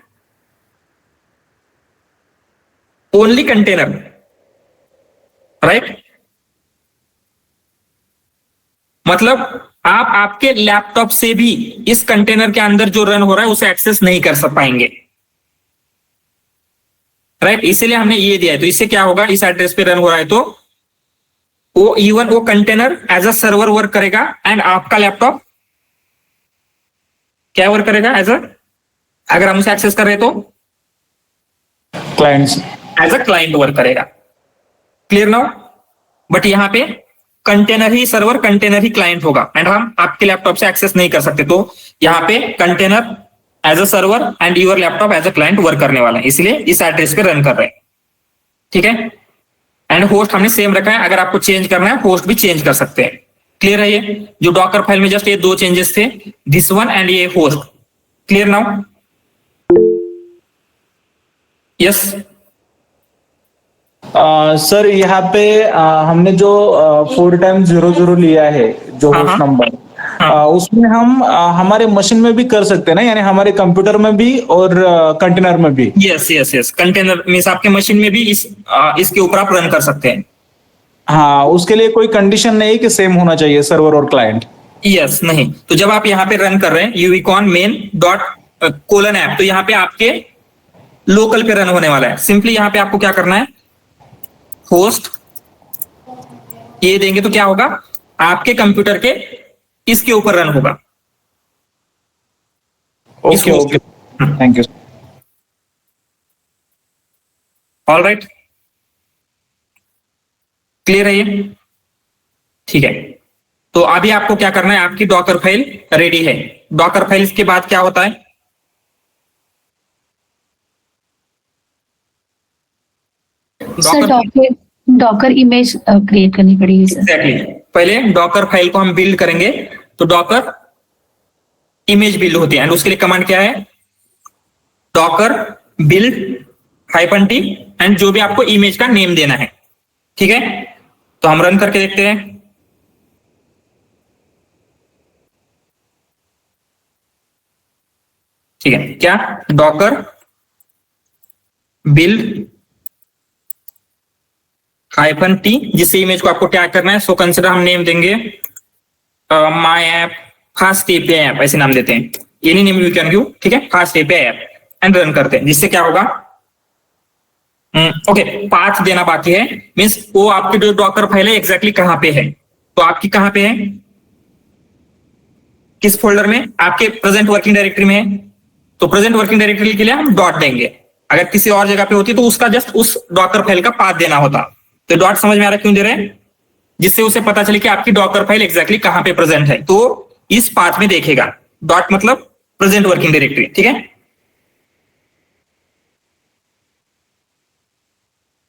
Only container, right? मतलब आप आपके लैपटॉप से भी इस कंटेनर के अंदर जो रन हो रहा है उसे एक्सेस नहीं कर पाएंगे, राइट? इसीलिए हमने ये दिया है। तो इससे क्या होगा, इस एड्रेस पे रन हो रहा है तो वो इवन वो container as a server work करेगा, एंड आपका लैपटॉप क्या वर्क करेगा, एज अ, अगर हम उसे एक्सेस कर रहे तो clients. As a client work करेगा। Clear now? बट यहां पे कंटेनर ही सर्वर, कंटेनर ही क्लाइंट होगा, एंड हम आपके लैपटॉप से एक्सेस नहीं कर सकते। तो यहां पे container as a server and your laptop as a client work करने वाला है, इसलिए इस एड्रेस पे रन कर रहे हैं, ठीक है? एंड होस्ट हमने सेम रखा है, अगर आपको चेंज करना है होस्ट भी चेंज कर सकते हैं। क्लियर है? ये जो डॉकर फाइल में जस्ट ये दो चेंजेस थे, दिस वन एंड ये host. Clear now? Yes. Sir यहाँ पे हमने जो 4x00 लिया है जो हाँ, होस्ट हाँ। नंबर, हाँ। उसमें हम हमारे मशीन में भी कर सकते हैं ना, यानी हमारे कंप्यूटर में भी और कंटेनर में भी। Yes yes yes, container means आपके मशीन में भी इसके ऊपर आप रन कर सकते हैं। हाँ, उसके लिए कोई कंडीशन नहीं है कि सेम होना चाहिए सर्वर और क्लाइंट। यस नहीं, तो जब आप यहाँ पे रन कर रहे हैं यूविकॉन मेन डॉट कोलन ऐप, तो यहाँ पे आपके लोकल पे रन होने वाला है। सिंपली यहाँ पे आपको क्या करना है, होस्ट ये देंगे तो क्या होगा, आपके कंप्यूटर के इसके ऊपर रन होगा। Okay okay, thank you. All right. Clear है ये? ठीक है, तो अभी आपको क्या करना है, आपकी डॉकर फाइल रेडी है। डॉकर फाइल के बाद क्या होता है, सर डॉकर इमेज क्रिएट करनी पड़ेगी सर। एग्जैक्टली, पहले डॉकर फाइल को हम बिल्ड करेंगे, तो डॉकर इमेज बिल्ड होती है, एंड उसके लिए कमांड क्या है, डॉकर बिल्ड -t, एंड जो भी आपको इमेज का नेम देना है। ठीक है, तो हम रन करके देखते हैं। ठीक है, क्या डॉकर बिल्ड -t, जिससे इमेज को आपको टैग करना है। सो कंसिडर हम नेम देंगे my app fast API app, ऐसे नाम देते हैं, any name you can give. ठीक है, fast API app, and run करते हैं, जिससे क्या होगा, ओके, पाथ देना बाकी है, मींस वो आपकी जो डॉकर फाइल है एग्जैक्टली कहां पे है। तो आपकी कहां पे है, किस फोल्डर में, आपके प्रेजेंट वर्किंग डायरेक्टरी में है, तो प्रेजेंट वर्किंग डायरेक्टरी के लिए हम डॉट देंगे। अगर किसी और जगह पे होती तो उसका जस्ट उस डॉकर फाइल का पाथ देना होता। तो डॉट समझ में आ रहा है क्यों दे रहे हैं, जिससे उसे पता चले कि आपकी डॉकर फाइल एग्जैक्टली कहां पे प्रेजेंट है, तो इस पाथ में देखेगा। डॉट मतलब प्रेजेंट वर्किंग डायरेक्टरी। ठीक है,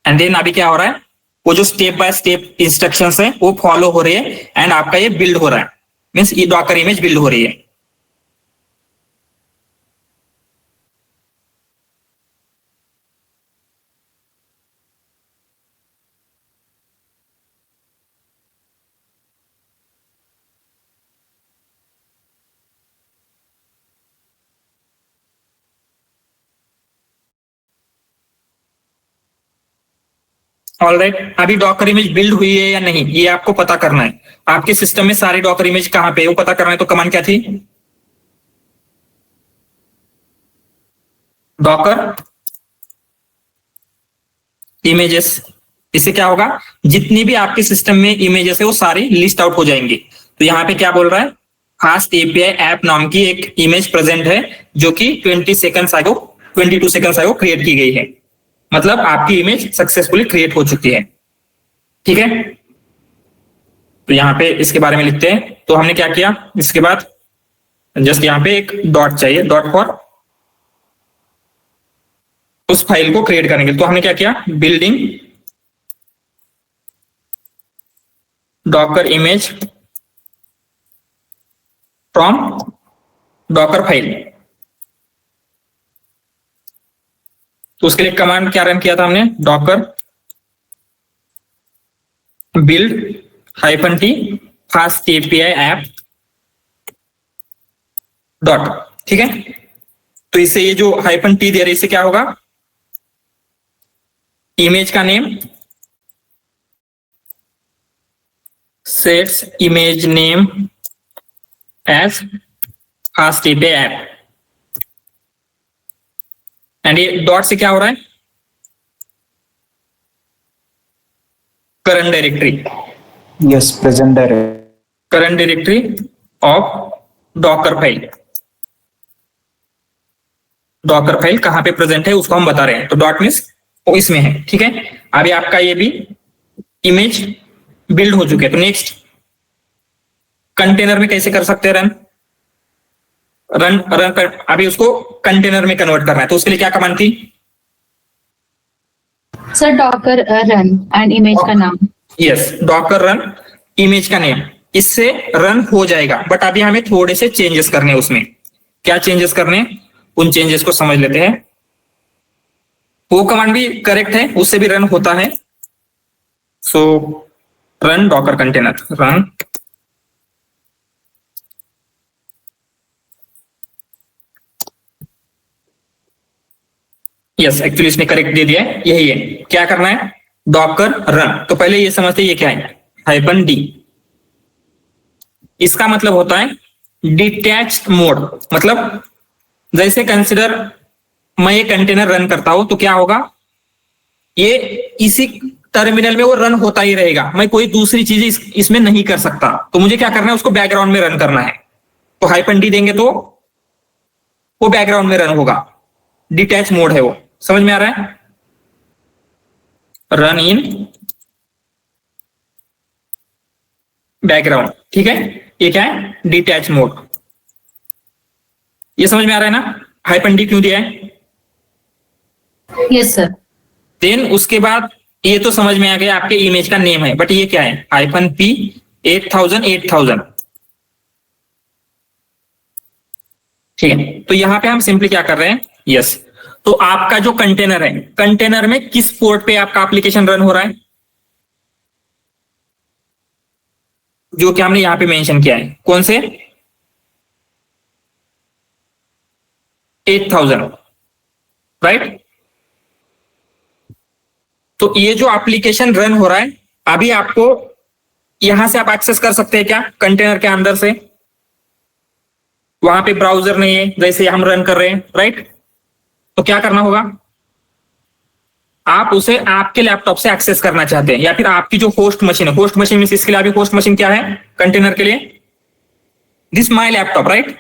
एंड देन अभी क्या हो रहा है, वो जो स्टेप बाय स्टेप इंस्ट्रक्शंस है वो फॉलो हो रहे हैं, एंड आपका ये बिल्ड हो रहा है, मींस ये डॉकर इमेज बिल्ड हो रही है। ऑलराइट, अभी डॉकर इमेज बिल्ड हुई है या नहीं ये आपको पता करना है। आपके सिस्टम में सारी डॉकर इमेज कहां पे है वो पता करना है, तो कमांड क्या थी, डॉकर इमेजेस। इससे क्या होगा, जितनी भी आपके सिस्टम में इमेजेस है वो सारी लिस्ट आउट हो जाएंगी। तो यहाँ पे क्या बोल रहा है, फास्ट एपीआई ऐप नाम की एक इमेज प्रेजेंट है, जो कि 22 सेकंड अगो क्रिएट की गई है। मतलब आपकी इमेज सक्सेसफुली क्रिएट हो चुकी है। ठीक है, तो यहां पे इसके बारे में लिखते हैं। तो हमने क्या किया, इसके बाद जस्ट यहां पे एक डॉट चाहिए, डॉट फॉर उस फाइल को क्रिएट करेंगे। तो हमने क्या किया, building Docker image from Docker file. तो उसके लिए कमांड क्या रन किया था हमने, Docker build -t fast API app dot. ठीक है, तो इससे ये जो -t दे रहे, इससे क्या होगा, इमेज का name sets image name as fast API app, and ये डॉट से क्या हो रहा है, current directory, yes present directory, current directory of Docker file. Docker file कहां पे प्रेजेंट है उसको हम बता रहे हैं, तो डॉट मीन्स वो इसमें है। ठीक है, अभी आपका ये भी इमेज बिल्ड हो चुके हैं। तो नेक्स्ट कंटेनर में कैसे कर सकते हैं रन, रन कर, अभी उसको कंटेनर में कन्वर्ट करना है। तो उसके लिए क्या कमांड थी, sir Docker run and image का नाम। यस, डॉकर रन इमेज का नेम, इससे रन हो जाएगा। बट अभी हमें थोड़े से चेंजेस करने हैं उसमें। क्या चेंजेस करने, उन चेंजेस को समझ लेते हैं। वो कमांड भी करेक्ट है, उससे भी रन होता है। So run docker container, run yes, actually इसने करेक्ट दे दिया है, यही है। क्या करना है, डॉकर रन। तो पहले ये समझते ये क्या है, -d। इसका मतलब होता है डिटैच्ड मोड। मतलब जैसे कंसिडर मैं ये कंटेनर रन करता हूं तो क्या होगा, ये इसी टर्मिनल में वो रन होता ही रहेगा, मैं कोई दूसरी चीज इसमें नहीं कर सकता। तो मुझे क्या करना है, उसको बैकग्राउंड में रन करना है। तो -d देंगे तो वो बैकग्राउंड में रन होगा, डिटैच मोड है वो। समझ में आ रहा है, रन इन बैकग्राउंड, ठीक है। ये क्या है? Detach mode. ये समझ में आ रहा है ना हाइफन डी क्यों दिया है? Yes sir. देन उसके बाद ये तो समझ में आ गया आपके इमेज का नेम है, बट ये क्या है? Hyphen P 8000। ठीक है, तो यहां पे हम सिंपली क्या कर रहे हैं? यस, तो आपका जो कंटेनर है, कंटेनर में किस पोर्ट पे आपका एप्लीकेशन रन हो रहा है, जो कि हमने यहां पे मेंशन किया है, कौन से? 8000, राइट। तो ये जो एप्लीकेशन रन हो रहा है अभी आपको यहां से आप एक्सेस कर सकते हैं क्या? कंटेनर के अंदर से। वहां पे ब्राउजर नहीं है जैसे हम रन कर रहे हैं, राइट। तो क्या करना होगा? आप उसे आपके लैपटॉप से एक्सेस करना चाहते हैं, या फिर आपकी जो होस्ट मशीन है, होस्ट मशीन में इसके लिए अभी होस्ट मशीन क्या है कंटेनर के लिए? This my laptop, right.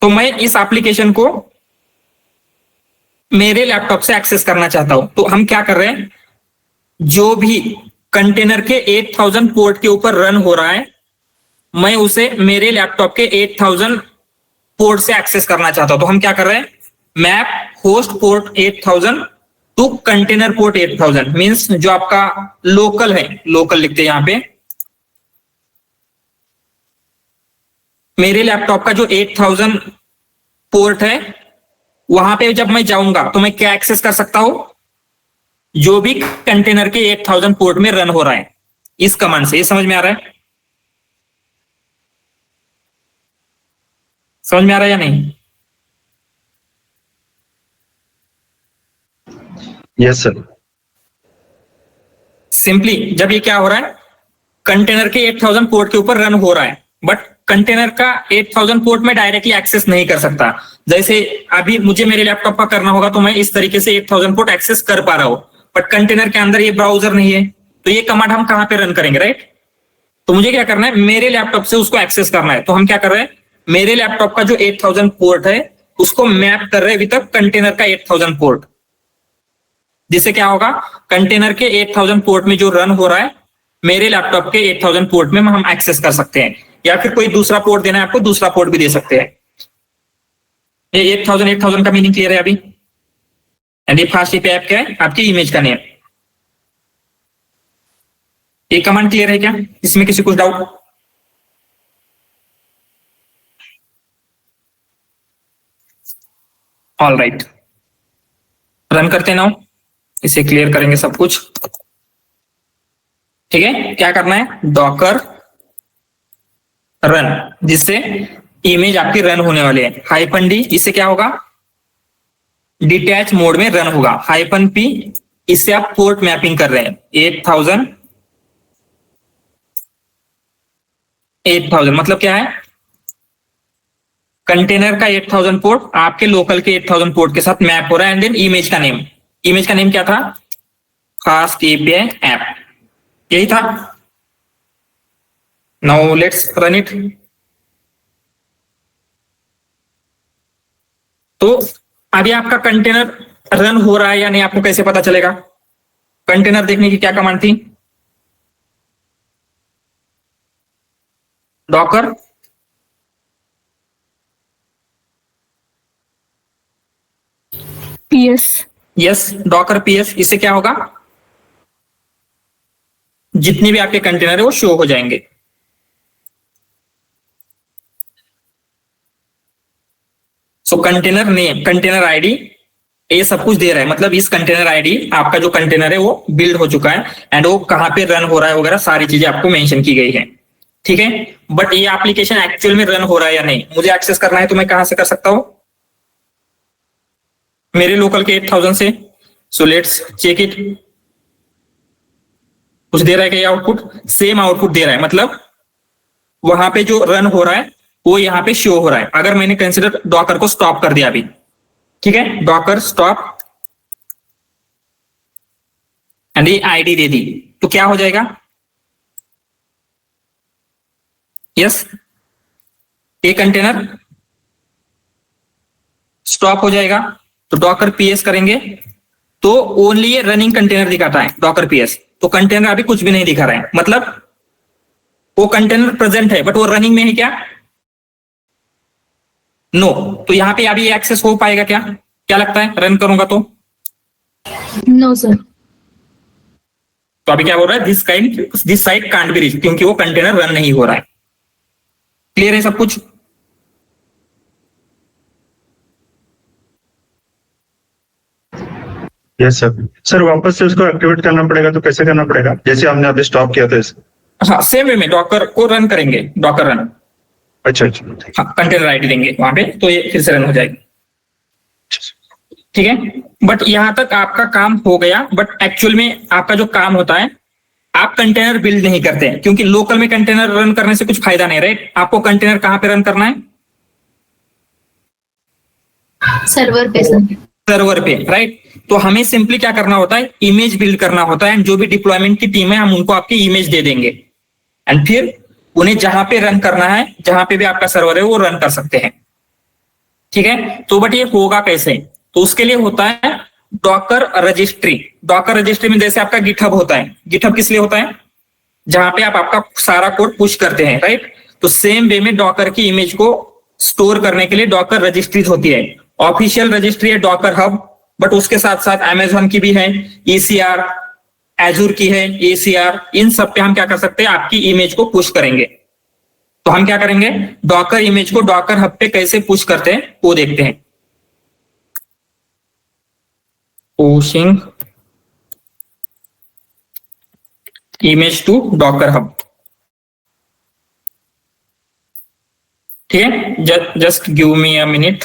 तो मैं इस एप्लीकेशन को मेरे लैपटॉप से एक्सेस करना चाहता हूं, तो हम क्या कर रहे हैं? जो भी कंटेनर के 8000 पोर्ट के ऊपर रन हो रहा है, मैं उसे मेरे लैपटॉप के 8000 पोर्ट से एक्सेस करना चाहता हूं। तो हम क्या कर रहे हैं? Map host port 8000 to container port 8000, means जो आपका लोकल है, लोकल लिखते हैं यहां पे, मेरे लैपटॉप का जो 8000 पोर्ट है वहां पे जब मैं जाऊंगा तो मैं क्या एक्सेस कर सकता हूं? जो भी कंटेनर के 8000 पोर्ट में रन हो रहा है, इस कमांड से। ये समझ में आ रहा है? समझ में आ रहा है या नहीं? Yes sir. सिंपली जब ये क्या हो रहा है, कंटेनर के 8000 पोर्ट के ऊपर रन हो रहा है, बट कंटेनर का 8000 पोर्ट में डायरेक्टली एक्सेस नहीं कर सकता। जैसे अभी मुझे मेरे लैपटॉप का करना होगा तो मैं इस तरीके से 8000 पोर्ट एक्सेस कर पा रहा हूं, बट कंटेनर के अंदर ये ब्राउजर नहीं है, तो ये कमांड हम कहां पे रन करेंगे, राइट। तो मुझे क्या करना है? मेरे लैपटॉप से उसको एक्सेस करना है। तो हम क्या कर रहे हैं? मेरे लैपटॉप का जो 8000 पोर्ट है उसको मैप कर रहे हैं विद कंटेनर का 8000 पोर्ट, जिससे क्या होगा? कंटेनर के 8000 पोर्ट में जो रन हो रहा है, मेरे लैपटॉप के 8000 पोर्ट में हम एक्सेस कर सकते हैं, या फिर कोई दूसरा पोर्ट देना है आपको, दूसरा पोर्ट भी दे सकते हैं। ये 8000 का मीनिंग क्लियर है अभी? एंड फास्ट एपीआई ऐप क्या है? आपकी इमेज का नेम। ये कमांड क्लियर है क्या? इसमें किसी कुछ डाउट? ऑल राइट, रन करते ना, इसे क्लियर करेंगे सब कुछ। ठीक है, क्या करना है? डॉकर रन, जिससे इमेज आपकी रन होने वाली है। हाइफन डी, इससे क्या होगा? डिटैच मोड में रन होगा। हाइफन पी, इससे आप पोर्ट मैपिंग कर रहे हैं। 8000 मतलब क्या है? कंटेनर का 8000 पोर्ट आपके लोकल के 8000 पोर्ट के साथ मैप हो रहा है। एंड देन इमेज का नेम, इमेज का नेम क्या था? फास्ट एपीआई ऐप, यही था। Now let's run it. तो अभी आपका कंटेनर रन हो रहा है या नहीं, आपको कैसे पता चलेगा? कंटेनर देखने की क्या कमांड थी? Docker PS. Yes, Docker PS. इससे क्या होगा? जितने भी आपके कंटेनर है वो शो हो जाएंगे। सो कंटेनर नेम, कंटेनर आईडी, ये सब कुछ दे रहा है। मतलब इस कंटेनर आईडी, आपका जो कंटेनर है वो बिल्ड हो चुका है, एंड वो कहां पे रन हो रहा है वगैरह सारी चीजें आपको मेंशन की गई है। ठीक है, बट ये एप्लीकेशन एक्चुअल में रन हो रहा है या नहीं, मुझे एक्सेस करना है तो मैं कहां से कर सकता हूं? मेरे लोकल के 8000 से। So let's check it. कुछ दे रहा है क्या? आउटपुट सेम आउटपुट दे रहा है, मतलब वहां पे जो रन हो रहा है वो यहां पे शो हो रहा है। अगर मैंने कंसिडर डॉकर को स्टॉप कर दिया अभी, ठीक है, डॉकर स्टॉप एंड ये आईडी दे दी, तो क्या हो जाएगा? यस, ये कंटेनर स्टॉप हो जाएगा। तो डॉकर पीएस करेंगे तो ओनली ये रनिंग कंटेनर दिखाता है डॉकर पीएस। तो कंटेनर अभी कुछ भी नहीं दिखा रहा है, मतलब वो कंटेनर प्रेजेंट है बट वो रनिंग में है क्या? नो। तो यहाँ पे अभी एक्सेस हो पाएगा क्या? क्या लगता है रन करूंगा तो? No sir. तो अभी क्या बोल रहा है? This site can't be reach, क्योंकि वो कंटेनर रन नहीं हो रहा है। क्लियर है सब कुछ? Yes sir. सर वापस से उसको एक्टिवेट करना पड़ेगा तो कैसे करना पड़ेगा, जैसे हमने अभी स्टॉप किया था इसे? हाँ, सेम वे में डॉकर को रन करेंगे, डॉकर रन। अच्छा अच्छा। हाँ, कंटेनर आईडी देंगे वहां पे, तो ये फिर से रन हो जाएगी। ठीक है, बट यहां तक आपका काम हो गया। बट एक्चुअल में आपका जो काम होता है, आप कंटेनर बिल्ड नहीं करते हैं, क्योंकि लोकल में कंटेनर रन करने से कुछ फायदा नहीं, राइट? आपको कंटेनर कहां पे रन करना है? सर्वर पे सर। सर्वर पे, राइट? तो हमें सिंपली क्या करना होता है? इमेज बिल्ड करना होता है, एंड जो भी डिप्लॉयमेंट की टीम है हम उनको आपकी इमेज दे देंगे, एंड फिर उन्हें जहां पे रन करना है, जहां पे भी आपका सर्वर है, वो रन कर सकते हैं। ठीक है, तो बट ये होगा कैसे? तो उसके लिए होता है डॉकर रजिस्ट्री। डॉकर रजिस्ट्री में जैसे आपका गिटहब होता है, गिटहब किस लिए होता है? जहां पे आप आपका सारा कोड पुश करते हैं, राइट? तो सेम वे में डॉकर की इमेज को स्टोर करने के लिए डॉकर रजिस्ट्रीज होती है। ऑफिशियल रजिस्ट्री है डॉकर हब, बट उसके साथ साथ अमेजॉन की भी है, ECR, एजूर की है ACR। इन सब पे हम क्या कर सकते हैं? आपकी इमेज को पुश करेंगे। तो हम क्या करेंगे? डॉकर इमेज को डॉकर हब पे कैसे पुश करते हैं वो देखते हैं। Pushing image to Docker hub. ठीक है, just give me a minute.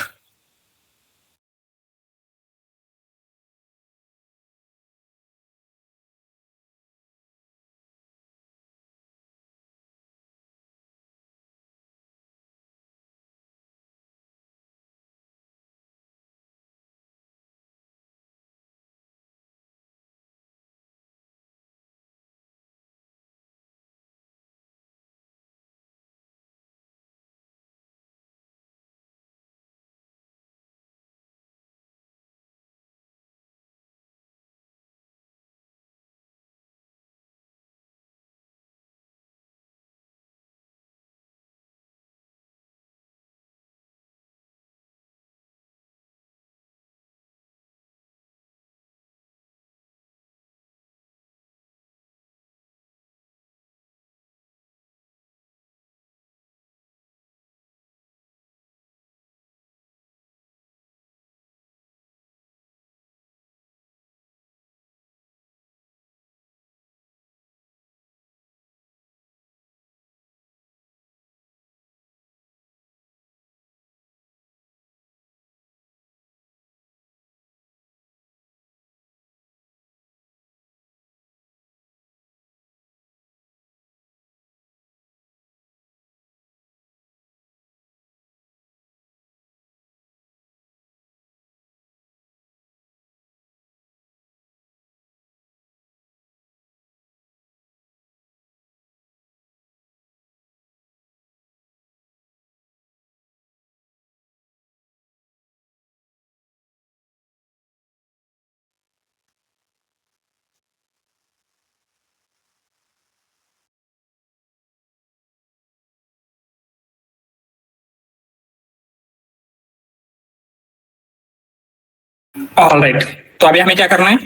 Alright, तो अभी हमें क्या करना है?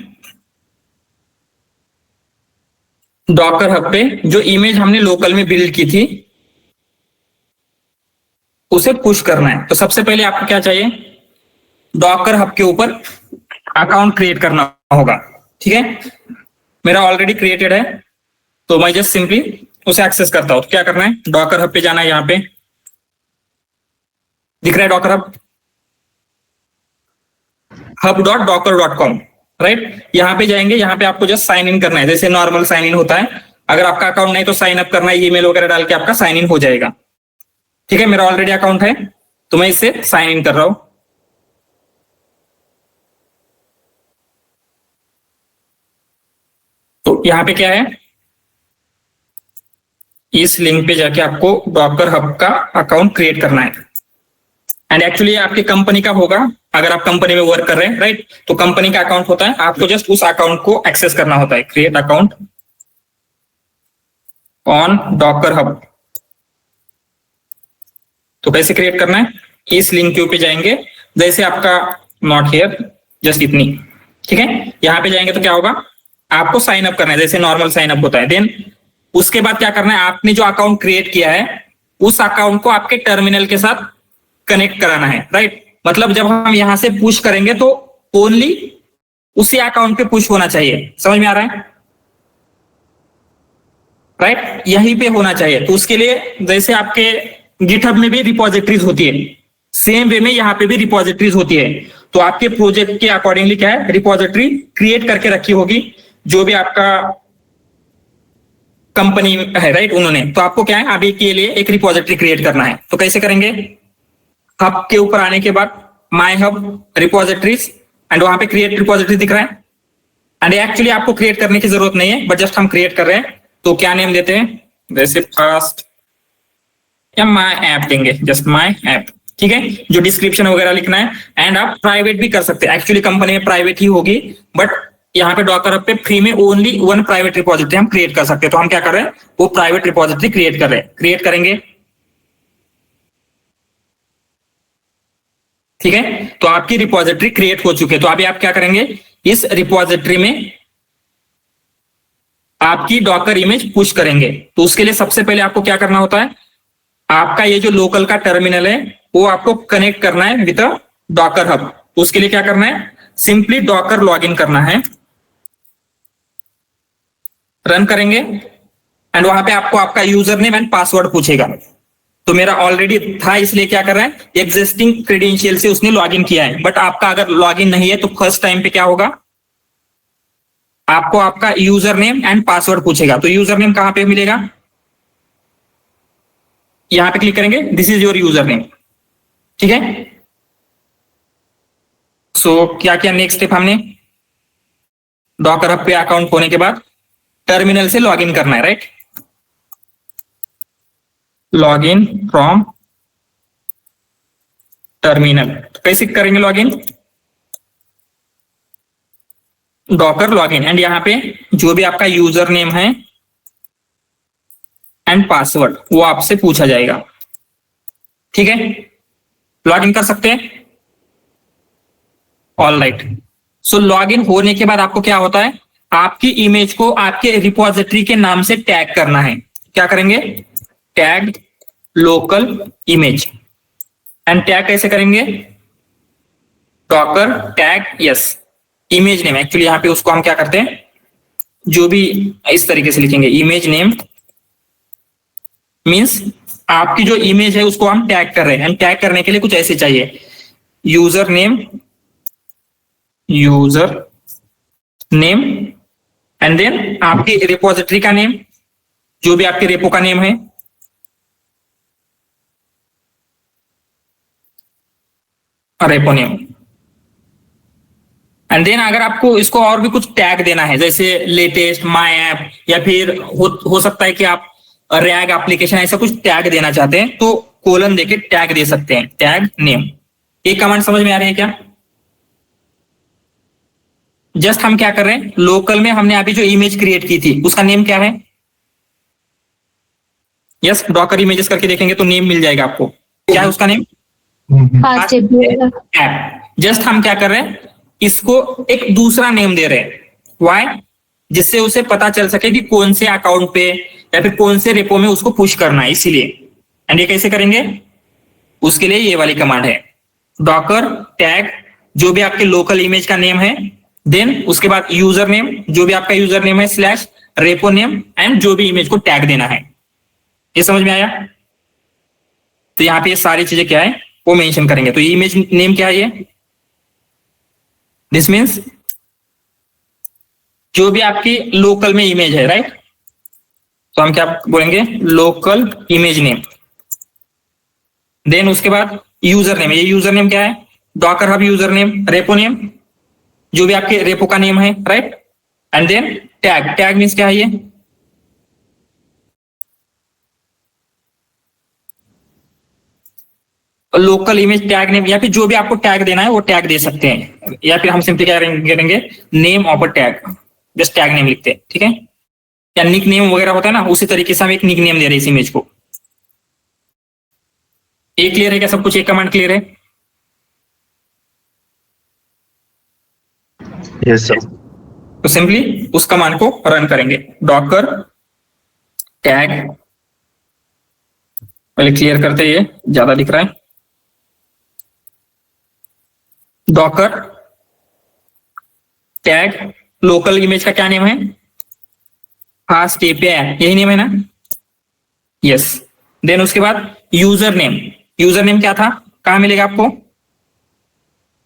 डॉकर हब पे जो इमेज हमने लोकल में बिल्ड की थी उसे पुश करना है। तो सबसे पहले आपको क्या चाहिए? डॉकर हब के ऊपर अकाउंट क्रिएट करना होगा। ठीक है, मेरा ऑलरेडी क्रिएटेड है, तो मैं जस्ट सिंपली उसे एक्सेस करता हूं। तो क्या करना है? डॉकर हब पे जाना है, यहां पे दिख रहा है डॉकर hub.docker.com, राइट? यहां पे जाएंगे, यहां पे आपको जस्ट साइन इन करना है, जैसे नॉर्मल साइन इन होता है। अगर आपका अकाउंट नहीं तो साइन अप करना है, ईमेल वगैरह डाल के आपका साइन इन हो जाएगा। ठीक है, मेरा ऑलरेडी अकाउंट है तो मैं इससे साइन इन कर रहा हूं। तो यहां पे क्या है? इस लिंक पे जाके आपको डॉकर हब का अकाउंट क्रिएट करना है, एंड एक्चुअली आपकी कंपनी का होगा, अगर आप कंपनी में वर्क कर रहे हैं, राइट, तो कंपनी का अकाउंट होता है, आपको जस्ट उस अकाउंट को एक्सेस करना होता है। Create account on Docker hub. तो कैसे क्रिएट करना है, इस लिंक के ऊपर जाएंगे, जैसे आपका नॉट हियर, जस्ट इतनी, ठीक है। यहाँ पे जाएंगे तो क्या होगा, आपको साइन अप करना है, जैसे नॉर्मल साइन अप होता है। देन उसके बाद क्या करना है, आपने जो अकाउंट क्रिएट किया है उस अकाउंट को आपके टर्मिनल के साथ कनेक्ट कराना है, राइट। मतलब जब हम यहां से पुश करेंगे तो ओनली उसी अकाउंट पे पुश होना चाहिए, समझ में आ रहा है, राइट, यहीं पे होना चाहिए। तो उसके लिए जैसे आपके गिटहब में भी रिपोजिटरीज होती है, सेम वे में यहाँ पे भी रिपोजिटरीज होती है। तो आपके प्रोजेक्ट के अकॉर्डिंगली क्या है, रिपोजिटरी क्रिएट करके रखी होगी जो भी आपका कंपनी है, राइट, उन्होंने। तो आपको क्या है, अभी के लिए एक रिपोजिटरी क्रिएट करना है। तो कैसे करेंगे, हब के ऊपर आने के बाद माई हब रिपोजिटरीज, एंड वहां पे क्रिएट रिपोजिटरी दिख रहा है। एंड एक्चुअली आपको क्रिएट करने की जरूरत नहीं है, बट जस्ट हम क्रिएट कर रहे हैं। तो क्या नेम देते हैं, जैसे फर्स्ट या माई ऐप देंगे, जस्ट माई ऐप, ठीक है। जो डिस्क्रिप्शन वगैरह लिखना है, एंड आप प्राइवेट भी कर सकते हैं, एक्चुअली कंपनी में प्राइवेट ही होगी, बट यहाँ पे डॉकर हब पे फ्री में ओनली वन प्राइवेट रिपोजिटरी हम क्रिएट कर सकते हैं। तो हम क्या कर रहे हैं, वो प्राइवेट रिपोजिटरी क्रिएट कर रहे हैं, क्रिएट करेंगे, ठीक है। तो आपकी रिपोजिटरी क्रिएट हो चुकी है। तो अभी आप क्या करेंगे, इस रिपोजिटरी में आपकी डॉकर इमेज पुश करेंगे। तो उसके लिए सबसे पहले आपको क्या करना होता है, आपका ये जो लोकल का टर्मिनल है वो आपको कनेक्ट करना है विद डॉकर हब। तो उसके लिए क्या करना है, सिंपली डॉकर लॉगिन करना है, रन करेंगे, एंड वहां पे आपको आपका यूजर नेम एंड पासवर्ड पूछेगा। तो मेरा ऑलरेडी था, इसलिए क्या कर रहा है, एग्जिस्टिंग क्रेडेंशियल से उसने लॉगिन किया है। बट आपका अगर लॉगिन नहीं है तो फर्स्ट टाइम पे क्या होगा, आपको आपका यूजर नेम एंड पासवर्ड पूछेगा। तो यूजर नेम कहां पे मिलेगा, यहां पे क्लिक करेंगे, this is your user name, ठीक है। सो क्या किया, नेक्स्ट स्टेप हमने डॉकर हब पे अकाउंट होने के बाद टर्मिनल से लॉगिन करना है, राइट, लॉगिन फ्रॉम टर्मिनल। तो कैसे करेंगे लॉगिन, डॉकर लॉगिन, एंड यहां पे जो भी आपका यूजर नेम है एंड पासवर्ड वो आपसे पूछा जाएगा, ठीक है। लॉगिन कर सकते हैं, ऑल राइट। सो लॉगिन होने के बाद आपको क्या होता है, आपकी इमेज को आपके रिपोजिटरी के नाम से टैग करना है। क्या करेंगे, tag local image, and tag कैसे करेंगे, Docker tag yes image name. Actually यहां पे उसको हम क्या करते हैं, जो भी इस तरीके से लिखेंगे, इमेज नेम मींस आपकी जो इमेज है उसको हम टैग कर रहे हैं। एंड टैग करने के लिए कुछ ऐसे चाहिए, यूजर नेम एंड देन आपकी रिपोजिटरी का नेम, जो भी आपके रेपो का नेम है, रेपो नेम। एंड देन अगर आपको इसको और भी कुछ टैग देना है, जैसे लेटेस्ट, माई ऐप, या फिर हो सकता है कि आप रैग एप्लीकेशन, ऐसा कुछ टैग देना चाहते हैं, तो कोलन देके टैग दे सकते हैं, टैग नेम। एक कमांड समझ में आ रही है क्या, जस्ट हम क्या कर रहे हैं, लोकल में हमने अभी जो इमेज क्रिएट की थी उसका नेम क्या है, यस, डॉकर इमेजेस करके देखेंगे तो नेम मिल जाएगा आपको, क्या है उसका नेम, ऐप। जस्ट हम क्या कर रहे हैं, इसको एक दूसरा नेम दे रहे हैं, वाई, जिससे उसे पता चल सके कि कौन से अकाउंट पे या फिर कौन से रेपो में उसको पुश करना है, इसीलिए। एंड ये कैसे करेंगे, उसके लिए ये वाली कमांड है, डॉकर टैग जो भी आपके लोकल इमेज का नेम है, देन उसके बाद यूजर नेम, जो भी आपका यूजर नेम है, स्लैश रेपो नेम, एंड जो भी इमेज को टैग देना है। ये समझ में आया, तो यहाँ पे ये सारी चीजें क्या है वो मेंशन करेंगे। तो इमेज नेम क्या है, ये दिस मीन्स जो भी आपकी लोकल में इमेज है, राइट। तो हम क्या बोलेंगे, लोकल इमेज नेम, देन उसके बाद यूजर नेम, ये यूजर नेम क्या है, Docker hub user name, repo name, जो भी आपके रेपो का नेम है, right, and then tag, tag means क्या है, ये लोकल इमेज टैग नेम या फिर जो भी आपको टैग देना है वो टैग दे सकते हैं, या फिर हम सिंपली क्या करेंगे name of a tag, just tag name लिखते हैं, ठीक है। या निक नेम वगैरह होता है ना, उसी तरीके से हम एक निक नेम दे रहे हैं इस इमेज को। ये क्लियर है क्या सब कुछ? एक कमांड क्लियर है? Yes sir. तो सिंपली उस कमांड को रन करेंगे, डॉकर टैग, पहले क्लियर करते, ये ज्यादा दिख रहा है। डॉकर टैग लोकल इमेज का क्या नेम है? फास्ट एपीआई, यही नेम है ना? यस। देन उसके बाद यूजर नेम, यूजर नेम क्या था, कहां मिलेगा आपको?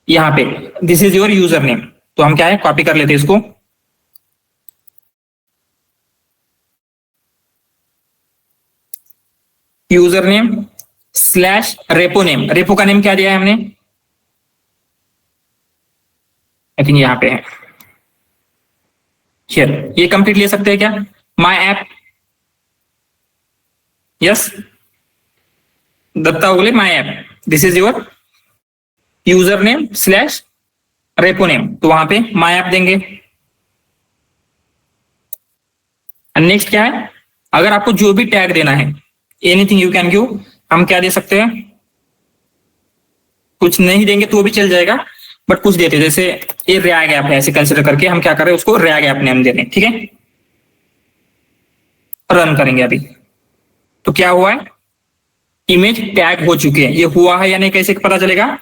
यहां पे, this is your user name. तो हम क्या है, कॉपी कर लेते हैं इसको। User name slash repo name, repo का नेम क्या दिया है हमने? आई थिंक यहां पे है, हियर। ये कंप्लीट ले सकते हैं क्या? माई ऐप, यस, दत्ता उगले my app, this is your user name slash repo name, तो वहां पे माई ऐप देंगे। नेक्स्ट क्या है, अगर आपको जो भी टैग देना है, एनीथिंग यू कैन गिव, हम क्या दे सकते हैं? कुछ नहीं देंगे तो भी चल जाएगा, बट कुछ देते हैं, जैसे ये रैग ऐप है, ऐसे कंसिडर करके हम क्या कर रहे हैं, उसको रैग ऐप नेम दे रहे हैं, ठीक है। रन करेंगे अभी, तो क्या हुआ है, इमेज टैग हो चुकी है। ये हुआ है या नहीं कैसे पता चलेगा?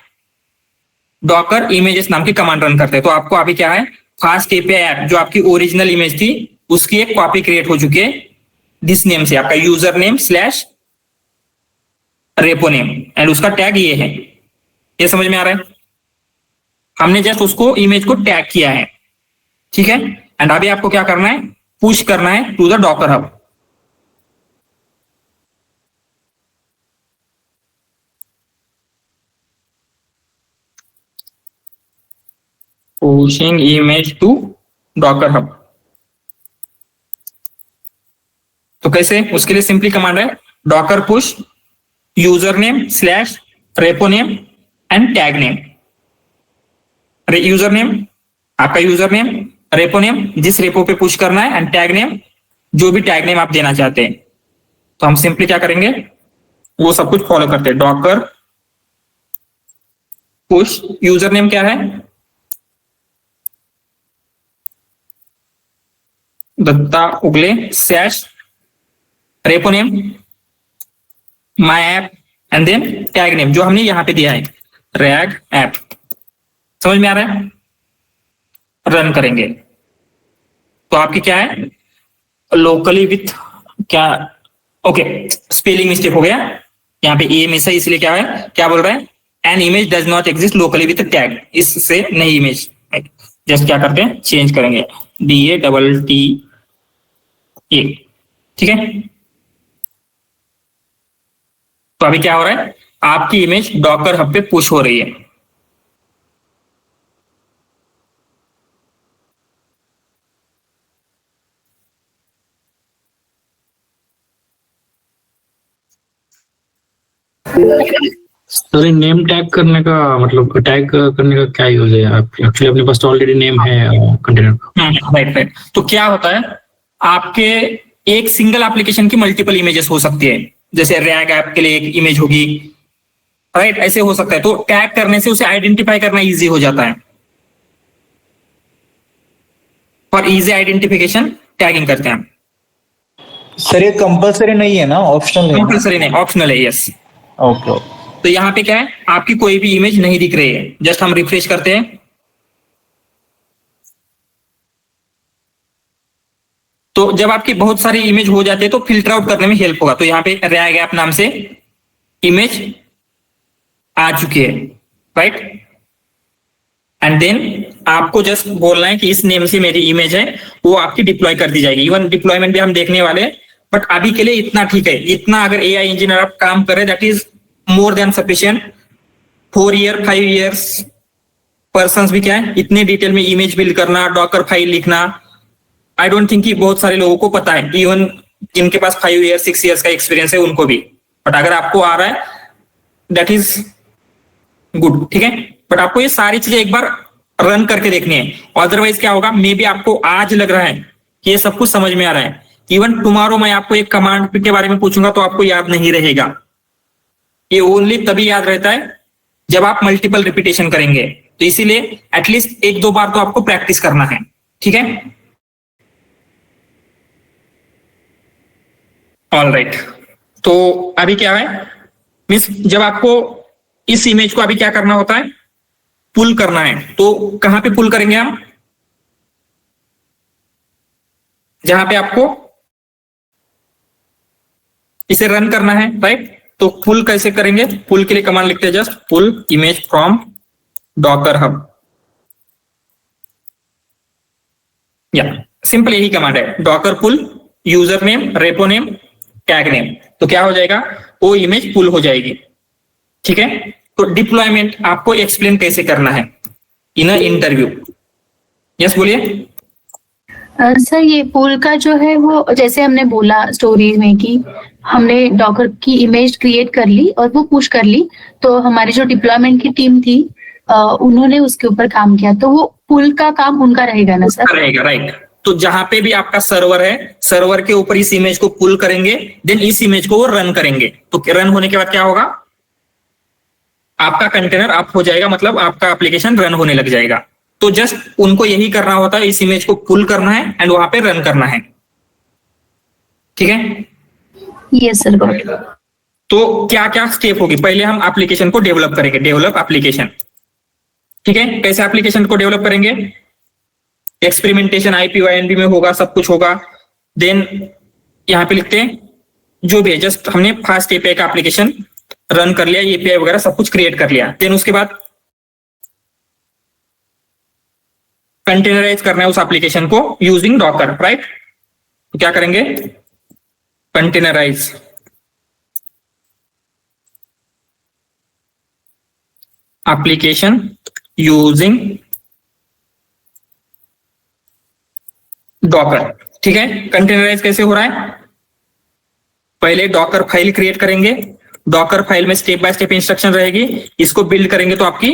डॉकर इमेजेस नाम की कमांड रन करते हैं, तो आपको अभी क्या है, फास्ट एपीआई ऐप जो आपकी ओरिजिनल इमेज थी उसकी एक कॉपी क्रिएट हो चुकी है दिस नेम से, आपका user name slash repo name, and उसका टैग ये है। ये समझ में आ रहा है? हमने जस्ट उसको इमेज को टैग किया है, ठीक है। एंड अभी आपको क्या करना है, पुश करना है to the docker hub. Pushing image to Docker hub, तो कैसे? उसके लिए सिंपली कमांड है docker push user name slash repo name and tag name. User name, आपका यूजर नेम, रेपो नेम जिस रेपो पे पुश करना है, एंड टैग नेम जो भी टैग नेम आप देना चाहते हैं। तो हम सिंपली क्या करेंगे, वो सब कुछ फॉलो करते हैं। डॉकर पुश यूजर नेम क्या है, दत्ता उगले slash repo name my app and then tag name जो हमने यहां पे दिया है रैग ऐप। समझ में आ रहा है? रन करेंगे तो आपकी क्या है, लोकली विथ क्या, ओके स्पेलिंग मिस्टेक हो गया यहाँ पे, ए मिस है, इसलिए क्या है, क्या बोल रहा है, an image does not exist locally with tag, इससे नई इमेज। जस्ट क्या करते हैं, चेंज करेंगे DATTA, ठीक है। तो अभी क्या हो रहा है, आपकी इमेज डॉकर हब पे पुश हो रही है। सर नेम टैग करने का मतलब टैग करने का क्या यूज है? एक्चुअली अपने पास तो ऑलरेडी नेम है कंटेनर का। Right right. तो क्या होता है, आपके एक सिंगल एप्लीकेशन की मल्टीपल इमेजेस हो सकती है, जैसे रैग ऐप के लिए एक इमेज होगी, राइट, ऐसे हो सकता है। तो टैग करने से उसे आइडेंटिफाई करना इजी हो जाता है। फॉर इजी आइडेंटिफिकेशन टैगिंग करते हैं। सर ये कंपलसरी नहीं है ना, ऑप्शनल है? कंपलसरी नहीं, ऑप्शनल है, यस। ओके। तो यहाँ पे क्या है, आपकी कोई भी इमेज नहीं दिख रही है, जस्ट हम रिफ्रेश करते हैं, तो जब आपकी बहुत सारी इमेज हो जाती है तो फिल्टर आउट करने में हेल्प होगा। तो यहाँ पे रैग ऐप नाम से इमेज आ चुकी है, राइट, एंड देन आपको जस्ट बोलना है कि इस नेम से मेरी इमेज है, वो आपकी डिप्लॉय कर दी जाएगी। इवन डिप्लॉयमेंट भी हम देखने वाले हैं, बट अभी के लिए इतना ठीक है। इतना अगर एआई इंजीनियर आप काम कर रहे, that is more than sufficient. 4 year 5 years persons भी क्या है, इतने डिटेल में इमेज बिल्ड करना, डॉकर फाइल लिखना, आई डोंट थिंक कि बहुत सारे लोगों को पता है। इवन जिनके पास 5 ईयर 6 ईयर्स का एक्सपीरियंस है उनको भी, बट अगर आपको आ रहा है, दैट इज गुड, ठीक है। बट आपको ये सारी चीजें एक बार रन करके देखनी है, अदरवाइज क्या होगा, मे बी आपको आज लग रहा है कि ये सब कुछ समझ में आ रहा है, इवन टुमारो मैं आपको एक कमांड के बारे में पूछूंगा तो आपको याद नहीं रहेगा। ये ओनली तभी याद रहता है जब आप मल्टीपल रिपीटेशन करेंगे, तो इसीलिए एटलीस्ट एक दो बार तो आपको प्रैक्टिस करना है, ठीक है। ऑल राइट, तो अभी क्या है मीन्स जब आपको इस इमेज को अभी क्या करना होता है, पुल करना है, तो कहां पे पुल करेंगे हम, जहां पे आपको इसे रन करना है, राइट। तो पुल कैसे करेंगे, पुल के लिए कमांड लिखते हैं just pull image from docker hub, या सिंपल यही कमांड है, docker pull user name repo name tag name, तो क्या हो जाएगा, वो इमेज पुल हो जाएगी, ठीक है। तो डिप्लॉयमेंट आपको एक्सप्लेन कैसे करना है इन अ इंटरव्यू, यस बोलिए। सर ये पुल का जो है वो जैसे हमने बोला स्टोरीज में कि हमने डॉकर की इमेज क्रिएट कर ली और वो पुश कर ली, तो हमारी जो डिप्लॉयमेंट की टीम थी उन्होंने उसके ऊपर काम किया, तो वो पुल का काम उनका रहेगा ना सर? रहेगा, राइट। तो जहां पे भी आपका सर्वर है, सर्वर के ऊपर इस इमेज को पुल करेंगे, देन इस इमेज को वो रन करेंगे, तो रन होने के बाद क्या होगा, आपका कंटेनर अप हो जाएगा, मतलब आपका एप्लीकेशन रन होने लग जाएगा। तो जस्ट उनको यही करना होता है, इस इमेज को पुल करना है एंड वहां पे रन करना है, ठीक है। Yes sir, got it. तो क्या क्या स्टेप होगी, पहले हम एप्लीकेशन को डेवलप करेंगे, डेवलप एप्लीकेशन, ठीक है। कैसे एप्लीकेशन को डेवलप करेंगे, एक्सपेरिमेंटेशन IPYNB में होगा, सब कुछ होगा। देन यहां पे लिखते हैं जो भी है, जस्ट हमने फास्ट API का एप्लीकेशन रन कर लिया, API वगैरह सब कुछ क्रिएट कर लिया। देन उसके बाद कंटेनराइज करना है उस एप्लीकेशन को यूजिंग डॉकर, राइट। तो क्या करेंगे, कंटेनराइज एप्लीकेशन यूजिंग डॉकर, ठीक है। कंटेनराइज कैसे हो रहा है, पहले डॉकर फाइल क्रिएट करेंगे, डॉकर फाइल में स्टेप बाय स्टेप इंस्ट्रक्शन रहेगी, इसको बिल्ड करेंगे तो आपकी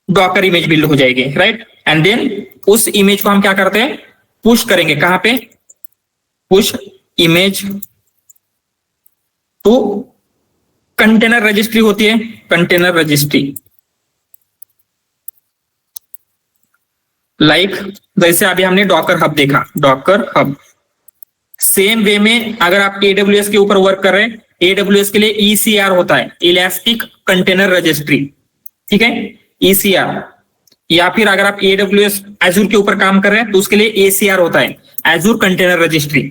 डॉकर इमेज बिल्ड हो जाएगी, राइट। एंड देन उस इमेज को हम क्या करते हैं, पुश करेंगे, कहां पे, push image to container registry होती है, कंटेनर रजिस्ट्री, लाइक जैसे अभी हमने डॉकर हब देखा, डॉकर हब। सेम वे में अगर आप AWS के ऊपर वर्क कर रहे हैं, AWS के लिए ECR होता है, इलास्टिक कंटेनर रजिस्ट्री, ठीक है, ECR। या फिर अगर आप AWS Azure के ऊपर काम कर रहे हैं तो उसके लिए ACR होता है, Azure कंटेनर रजिस्ट्री।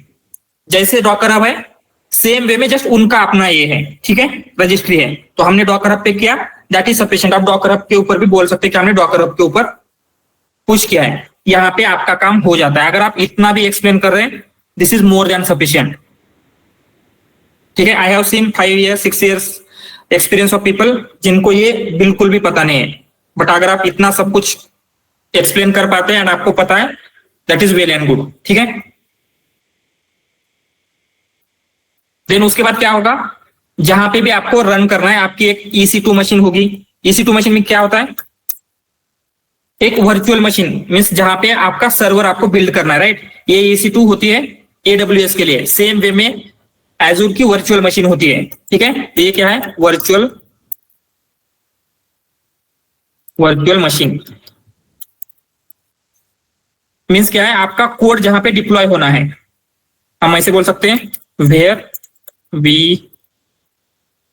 जैसे डॉकर हब है, सेम वे में जस्ट उनका अपना ये है, ठीक है, रजिस्ट्री है। तो हमने डॉकर हब पे किया, दैट इज सफिशिएंट। आप डॉकर हब के ऊपर भी बोल सकते हैं कि हमने डॉकर हब के ऊपर पुश किया है, यहां पे आपका काम हो जाता है। अगर आप इतना भी एक्सप्लेन कर रहे हैं, this is more than sufficient, ठीक है। I have seen 5 years 6 years experience of people जिनको ये बिल्कुल भी पता नहीं है, बट अगर आप इतना सब कुछ एक्सप्लेन कर पाते हैं एंड आपको पता है, that is well and good, ठीक है। देन उसके बाद क्या होगा, जहां पे भी आपको रन करना है, आपकी एक EC2 मशीन होगी। EC2 मशीन में क्या होता है, एक वर्चुअल मशीन, मीन्स जहां पे आपका सर्वर आपको बिल्ड करना है, राइट। ये EC2 होती है AWS के लिए, सेम वे में Azure की वर्चुअल मशीन होती है, ठीक है। ये क्या है, वर्चुअल मशीन मीन्स क्या है, आपका कोड जहां पे डिप्लॉय होना है, हम ऐसे बोल सकते हैं, where we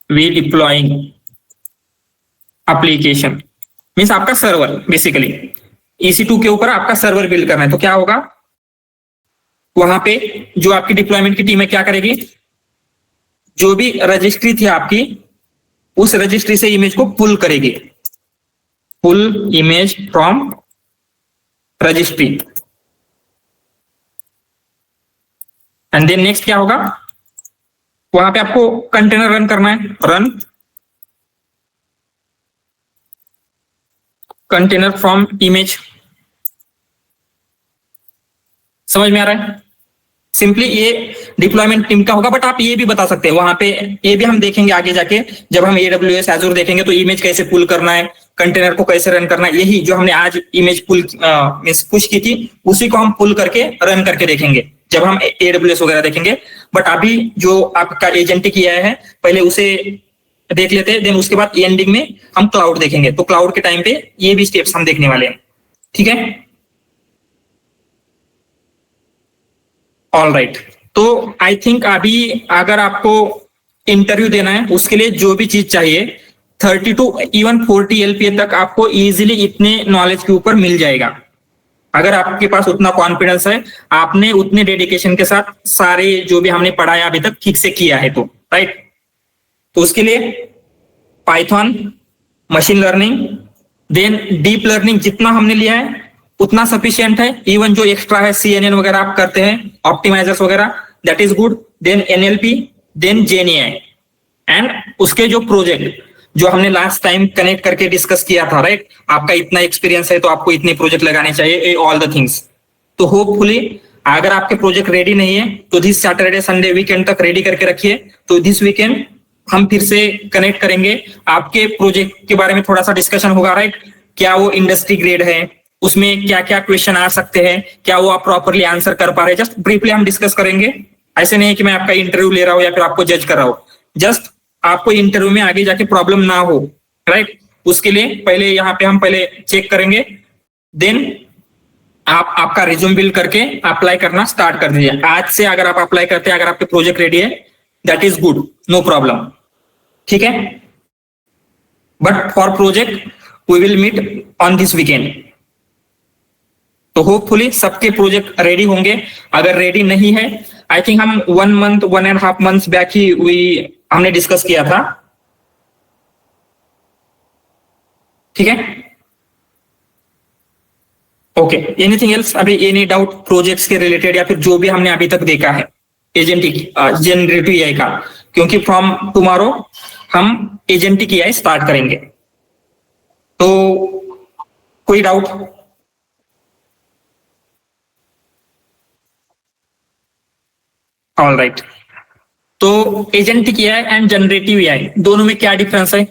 deploying application, means आपका सर्वर, बेसिकली EC2 के ऊपर आपका सर्वर बिल्ड करना है। तो क्या होगा, वहां पे जो आपकी डिप्लॉयमेंट की टीम है क्या करेगी, जो भी रजिस्ट्री थी आपकी, उस रजिस्ट्री से इमेज को पुल करेगी, pull image from registry. And then next क्या होगा, वहां पे आपको कंटेनर रन करना है, रन कंटेनर फ्रॉम इमेज। समझ में आ रहा है, सिंपली ये डिप्लॉयमेंट टीम का होगा, बट आप ये भी बता सकते हैं वहां पे, ये भी हम देखेंगे आगे जाके जब हम AWS Azure देखेंगे तो इमेज कैसे पुल करना है, कंटेनर को कैसे रन करना है, यही जो हमने आज इमेज पुल पुश की थी उसी को हम पुल करके रन करके देखेंगे जब हम AWS वगैरह देखेंगे। बट अभी जो आपका एजेंटिक किया है पहले उसे देख लेते हैं, देन उसके बाद एंडिंग में हम क्लाउड देखेंगे। तो क्लाउड के टाइम पे ये भी स्टेप्स हम देखने वाले हैं, ठीक है। ऑल राइट, तो आई थिंक अभी अगर आपको इंटरव्यू देना है उसके लिए जो भी चीज चाहिए 30 to even 40 LPA तक आपको इजीली इतने नॉलेज के ऊपर मिल जाएगा। अगर आपके पास उतना कॉन्फिडेंस है, आपने उतने डेडिकेशन के साथ सारे जो भी हमने पढ़ाया अभी तक ठीक से किया है तो राइट। तो उसके लिए Python, machine learning, then deep learning जितना हमने लिया है उतना सफिशिएंट है। इवन जो एक्स्ट्रा है CNN वगैरह आप करते हैं, ऑप्टिमाइजर्स वगैरह, that is good. Then NLP, then GenAI, and उसके जो प्रोजेक्ट जो हमने लास्ट टाइम कनेक्ट करके डिस्कस किया था राइट, आपका इतना एक्सपीरियंस है तो आपको इतने प्रोजेक्ट लगाने चाहिए, ऑल द थिंग्स। तो होपफुली अगर आपके प्रोजेक्ट रेडी नहीं है तो दिस सैटरडे संडे वीकेंड तक रेडी करके रखिए। तो दिस वीकेंड हम फिर से कनेक्ट करेंगे, आपके प्रोजेक्ट के बारे में थोड़ा सा डिस्कशन होगा राइट। क्या वो इंडस्ट्री ग्रेड है, उसमें क्या क्या क्वेश्चन आ सकते हैं, क्या वो आप प्रॉपरली आंसर कर पा रहे हैं, जस्ट ब्रीफली हम डिस्कस करेंगे। ऐसे नहीं कि मैं आपका इंटरव्यू ले रहा हूं या फिर आपको जज कर रहा हूं, जस्ट आपको इंटरव्यू में आगे जाके प्रॉब्लम ना हो राइट। उसके लिए पहले यहाँ पे हम पहले चेक करेंगे, देन आप आपका रिज्यूम बिल्ड करके अप्लाई करना स्टार्ट कर दीजिए। आज से अगर आप अप्लाई करते हैं, अगर आपके प्रोजेक्ट रेडी है, that is good, no problem, ठीक है। But for project we will meet on this weekend. तो होपफुली सबके प्रोजेक्ट रेडी होंगे। अगर रेडी नहीं है, आई थिंक हम 1 month 1.5 months बैक ही हमने डिस्कस किया था, ठीक है। Okay, anything else? अभी एनी डाउट प्रोजेक्ट्स के रिलेटेड या फिर जो भी हमने अभी तक देखा है एजेंटिक जनरेटिव AI का, क्योंकि फ्रॉम टुमारो हम एजेंटिक AI स्टार्ट करेंगे। तो कोई डाउट? ऑल राइट, तो agentic AI and generative AI दोनों में क्या डिफरेंस है?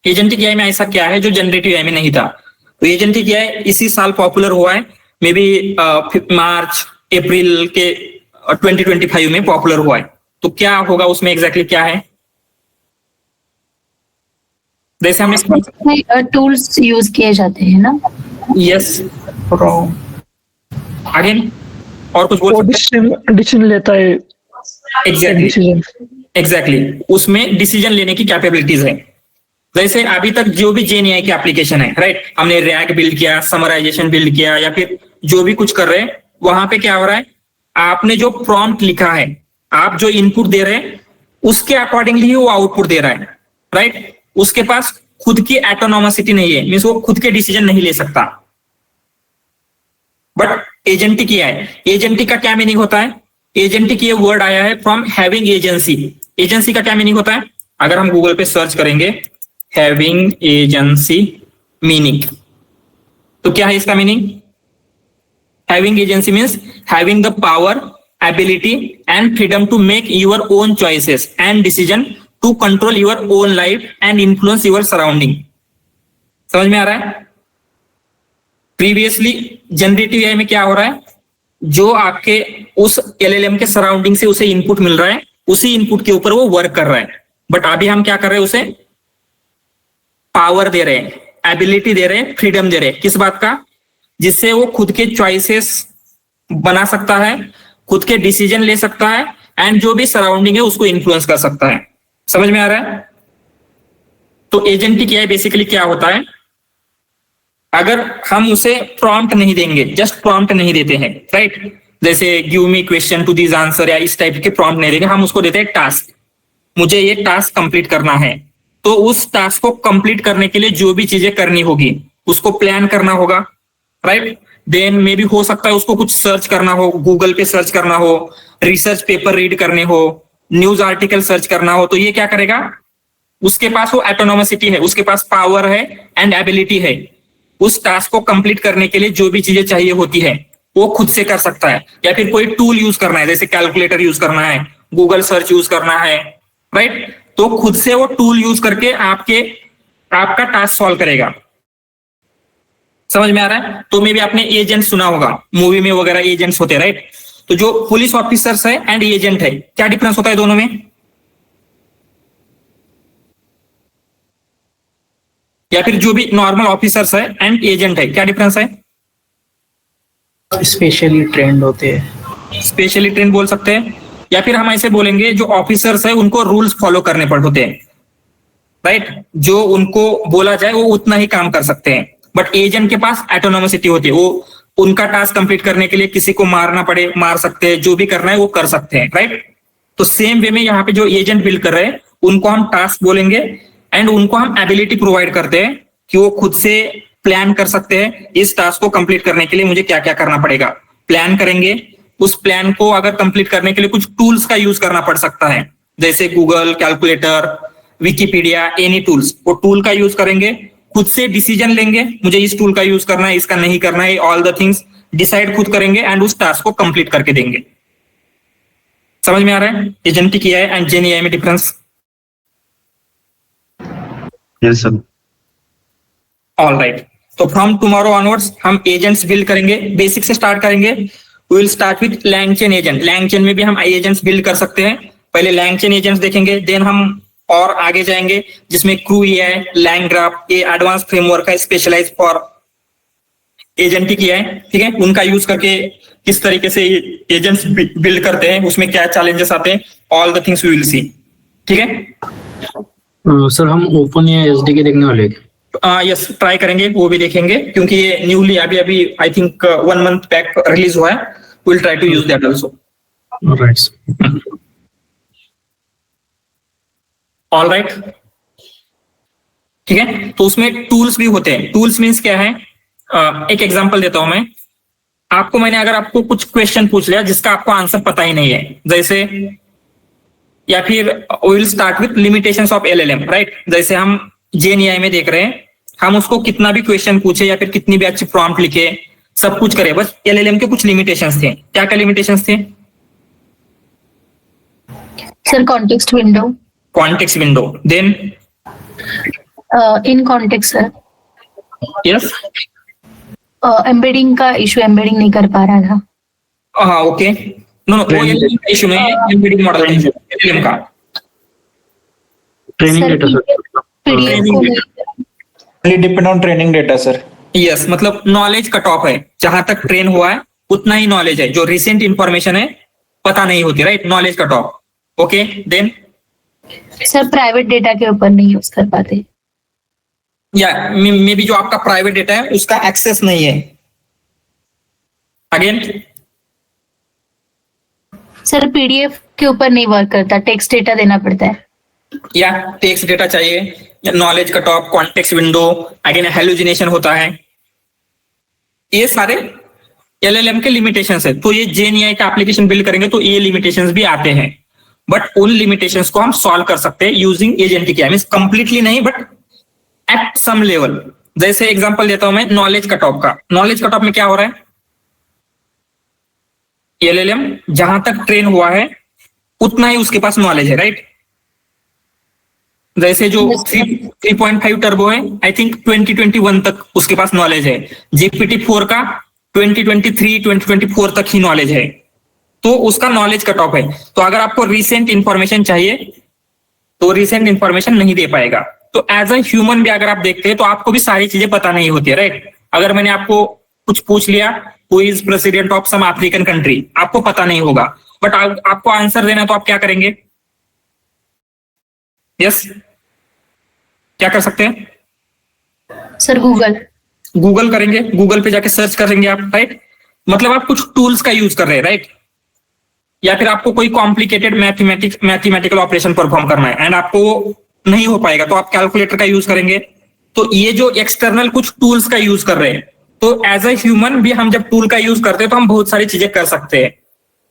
एजेंटिक AI में ऐसा क्या है जो जनरेटिव AI में नहीं था? तो एजेंटिक AI इसी साल पॉपुलर हुआ है, मे बी मार्च अप्रैल के 2025 में पॉपुलर हुआ है। तो क्या होगा उसमें एग्जैक्टली क्या है? जैसे हमें टूल्स यूज किए जाते हैं ना। यस, अगेन और कुछ बोल डिसीजन लेता है। एग्जैक्टली उसमें डिसीजन लेने की कैपेबिलिटीज है। जैसे अभी तक जो भी GenAI की एप्लीकेशन है राइट, हमने रैग बिल्ड किया, समराइजेशन बिल्ड किया या फिर जो भी कुछ कर रहे हैं, वहां पे क्या हो रहा है, आपने जो प्रॉम्प्ट लिखा है, आप जो इनपुट दे रहे हैं उसके अकॉर्डिंगली ही वो आउटपुट दे रहा है राइट। उसके पास खुद की एटोनोमसिटी नहीं है, मीन्स वो खुद के डिसीजन नहीं ले सकता। बट एजेंटिक AI, एजेंटिक का क्या मीनिंग होता है? एजेंटिक ये वर्ड आया है फ्रॉम हैविंग एजेंसी। एजेंसी का क्या मीनिंग होता है? अगर हम गूगल पे सर्च करेंगे हैविंग एजेंसी मीनिंग, तो क्या है इसका meaning? Having agency means having the power, ability and freedom to make your own choices and decision to control your own life and influence your surrounding. समझ में आ रहा है? प्रीवियसली जनरेटिव AI में क्या हो रहा है, जो आपके उस LLM के सराउंडिंग से उसे इनपुट मिल रहा है, उसी इनपुट के ऊपर वो वर्क कर रहा है। बट अभी हम क्या कर रहे हैं, उसे पावर दे रहे हैं, एबिलिटी दे रहे हैं, फ्रीडम दे रहे हैं। किस बात का? जिससे वो खुद के चॉइसेस बना सकता है, खुद के डिसीजन ले सकता है एंड जो भी सराउंडिंग है उसको इन्फ्लुएंस कर सकता है। समझ में आ रहा है? तो एजेंटिक AI बेसिकली क्या होता है, अगर हम उसे प्रॉम्प्ट नहीं देंगे, जस्ट प्रॉम्प्ट नहीं देते हैं राइट, जैसे give me question to this answer या इस टाइप के प्रॉम्प्ट नहीं देंगे, हम उसको देते हैं टास्क, मुझे ये टास्क कंप्लीट करना है। तो उस टास्क को कंप्लीट करने के लिए जो भी चीजें करनी होगी उसको प्लान करना होगा राइट। देन मे भी हो सकता है उसको कुछ सर्च करना हो, गूगल पे सर्च करना हो, रिसर्च पेपर रीड करने हो, न्यूज आर्टिकल सर्च करना हो, तो ये क्या करेगा, उसके पास वो एटोनोमसिटी है, उसके पास पावर है एंड एबिलिटी है। उस टास्क को कंप्लीट करने के लिए जो भी चीजें चाहिए होती है वो खुद से कर सकता है, या फिर कोई टूल यूज करना है, जैसे कैलकुलेटर यूज करना है, गूगल सर्च यूज करना है, राइट, तो खुद से वो टूल यूज करके आपका टास्क सॉल्व करेगा। समझ में आ रहा है? तो मे भी आपने एजेंट सुना होगा, मूवी में वगैरह एजेंट्स होते हैं, राइट। तो जो पुलिस ऑफिसर्स है एंड एजेंट है, क्या डिफरेंस होता है दोनों में? या फिर जो भी नॉर्मल ऑफिसर्स है एंड एजेंट है, क्या डिफरेंस है? स्पेशली ट्रेंड होते हैं। स्पेशली ट्रेन बोल सकते हैं, या फिर हम ऐसे बोलेंगे जो ऑफिसर्स है उनको रूल्स फॉलो करने पड़ते हैं, राइट। जो उनको बोला जाए वो उतना ही काम कर सकते हैं, बट एजेंट के पास ऑटोनोमसिटी होती है, वो उनका टास्क कंप्लीट करने के लिए किसी को मारना पड़े मार सकते हैं, जो भी करना है वो कर सकते हैं, राइट। तो सेम वे में यहाँ पे जो एजेंट बिल्ड कर रहे हैं उनको हम टास्क बोलेंगे एंड उनको हम एबिलिटी प्रोवाइड करते हैं कि वो खुद से प्लान कर सकते हैं, इस टास्क को कंप्लीट करने के लिए मुझे क्या क्या करना पड़ेगा, प्लान करेंगे। उस प्लान को अगर कंप्लीट करने के लिए कुछ टूल्स का यूज करना पड़ सकता है, जैसे Google, calculator, Wikipedia, any tools, वो टूल का यूज करेंगे, खुद से डिसीजन लेंगे, मुझे इस टूल का यूज करना है, इसका नहीं करना है, ऑल द थिंग्स डिसाइड खुद करेंगे एंड उस टास्क को कंप्लीट करके देंगे। समझ में आ रहा है agentic AI and gen AI में difference? Yes sir. All right, तो फ्रॉम टुमारो ऑनवर्ड्स हम एजेंट्स बिल्ड करेंगे, बेसिक से स्टार्ट करेंगे। We will start with LangChain agent. LangChain में भी हम एजेंट्स बिल्ड कर सकते हैं, पहले लैंगचेन एजेंट्स देखेंगे, देन हम और आगे जाएंगे जिसमें क्रू एआई, लैंगग्राफ, ये एडवांस फ्रेमवर्क है स्पेशलाइज फॉर एजेंटिक एआई, ठीक है। उनका यूज करके किस तरीके से एजेंट्स बिल्ड करते हैं, उसमें क्या चैलेंजेस आते हैं, all the things we will see, ठीक है। सर हम ओपन या एसडीके देखने वाले हैं? यस, ट्राई करेंगे, वो भी देखेंगे, क्योंकि ये न्यूली अभी I think 1 month back release हुआ है। Will try to use that also. Right, all right, ठीक है। तो उसमें टूल्स भी होते हैं। टूल्स मीन्स क्या है? एक एग्जांपल देता हूं मैं आपको। मैंने अगर आपको कुछ क्वेश्चन पूछ लिया जिसका आपको आंसर पता ही नहीं है, जैसे, या फिर we will start with limitations of LLM, right. जैसे हम जेन एआई में देख रहे हैं, हम उसको कितना भी क्वेश्चन पूछे या फिर कितनी भी अच्छी प्रॉम्प्ट लिखे, सब कुछ करे, बस एलएलएम के कुछ लिमिटेशंस थे। क्या क्या लिमिटेशंस थे? Sir context window, context window, then in context sir, yes, embedding का इशू, एम्बेडिंग नहीं कर पा रहा था। हाँ ओके, नो नो, वो एलएलएम का इशू नहीं है, एम्बेडेड मॉडल का इशू है एलएलएम का। Training data sir. पीडीएफ को depend on training data sir. Yes, मतलब नॉलेज कट ऑफ है, जहां तक ट्रेन हुआ है उतना ही नॉलेज है, जो रिसेंट इंफॉर्मेशन है पता नहीं होती, right. Knowledge cut off, okay. Then sir private data के ऊपर नहीं यूज कर पाते, या मे बी जो आपका प्राइवेट डेटा है उसका एक्सेस नहीं है। अगेन सर पीडीएफ के ऊपर नहीं वर्क करता, टेक्स्ट डेटा देना पड़ता है। या टेक्स्ट डेटा चाहिए, knowledge cut of, context window, again hallucination होता है, ये सारे एलएलएम के लिमिटेशंस है। तो ये जेन एआई का एप्लीकेशन बिल्ड करेंगे तो ये लिमिटेशंस भी आते हैं, बट उन लिमिटेशंस को हम सॉल्व कर सकते हैं using agentic AI. Means completely नहीं, बट एट सम लेवल। जैसे एग्जांपल देता हूं मैं नॉलेज कट ऑफ का। नॉलेज कट ऑफ में क्या हो रहा है? एलएलएम जहां तक ट्रेन हुआ है उतना ही उसके पास नॉलेज है, राइट। जैसे जो 3.5 टर्बो है, आई थिंक 2021 तक उसके पास नॉलेज है। GPT-4 का 2023 2024 तक ही नॉलेज है, तो उसका नॉलेज कट ऑफ है। तो अगर आपको रिसेंट इंफॉर्मेशन चाहिए तो रिसेंट इंफॉर्मेशन नहीं दे पाएगा। तो एज अ ह्यूमन भी अगर आप देखते हैं तो आपको भी सारी चीजें पता नहीं होती है, राइट। अगर मैंने आपको कुछ पूछ लिया, who is president of some African country, आपको पता नहीं होगा, बट आपको आंसर देना, तो आप क्या करेंगे? यस, क्या कर सकते हैं? सर गूगल करेंगे, गूगल पे जाके सर्च करेंगे आप, राइट। मतलब आप कुछ टूल्स का यूज कर रहे हैं, राइट। या फिर आपको कोई कॉम्प्लिकेटेड मैथमेटिकल ऑपरेशन परफॉर्म करना है एंड आपको नहीं हो पाएगा तो आप कैलकुलेटर का यूज करेंगे। तो ये जो एक्सटर्नल कुछ टूल्स का यूज कर रहे हैं, तो एज अ ह्यूमन भी हम जब टूल का यूज करते हैं तो हम बहुत सारी चीजें कर सकते हैं।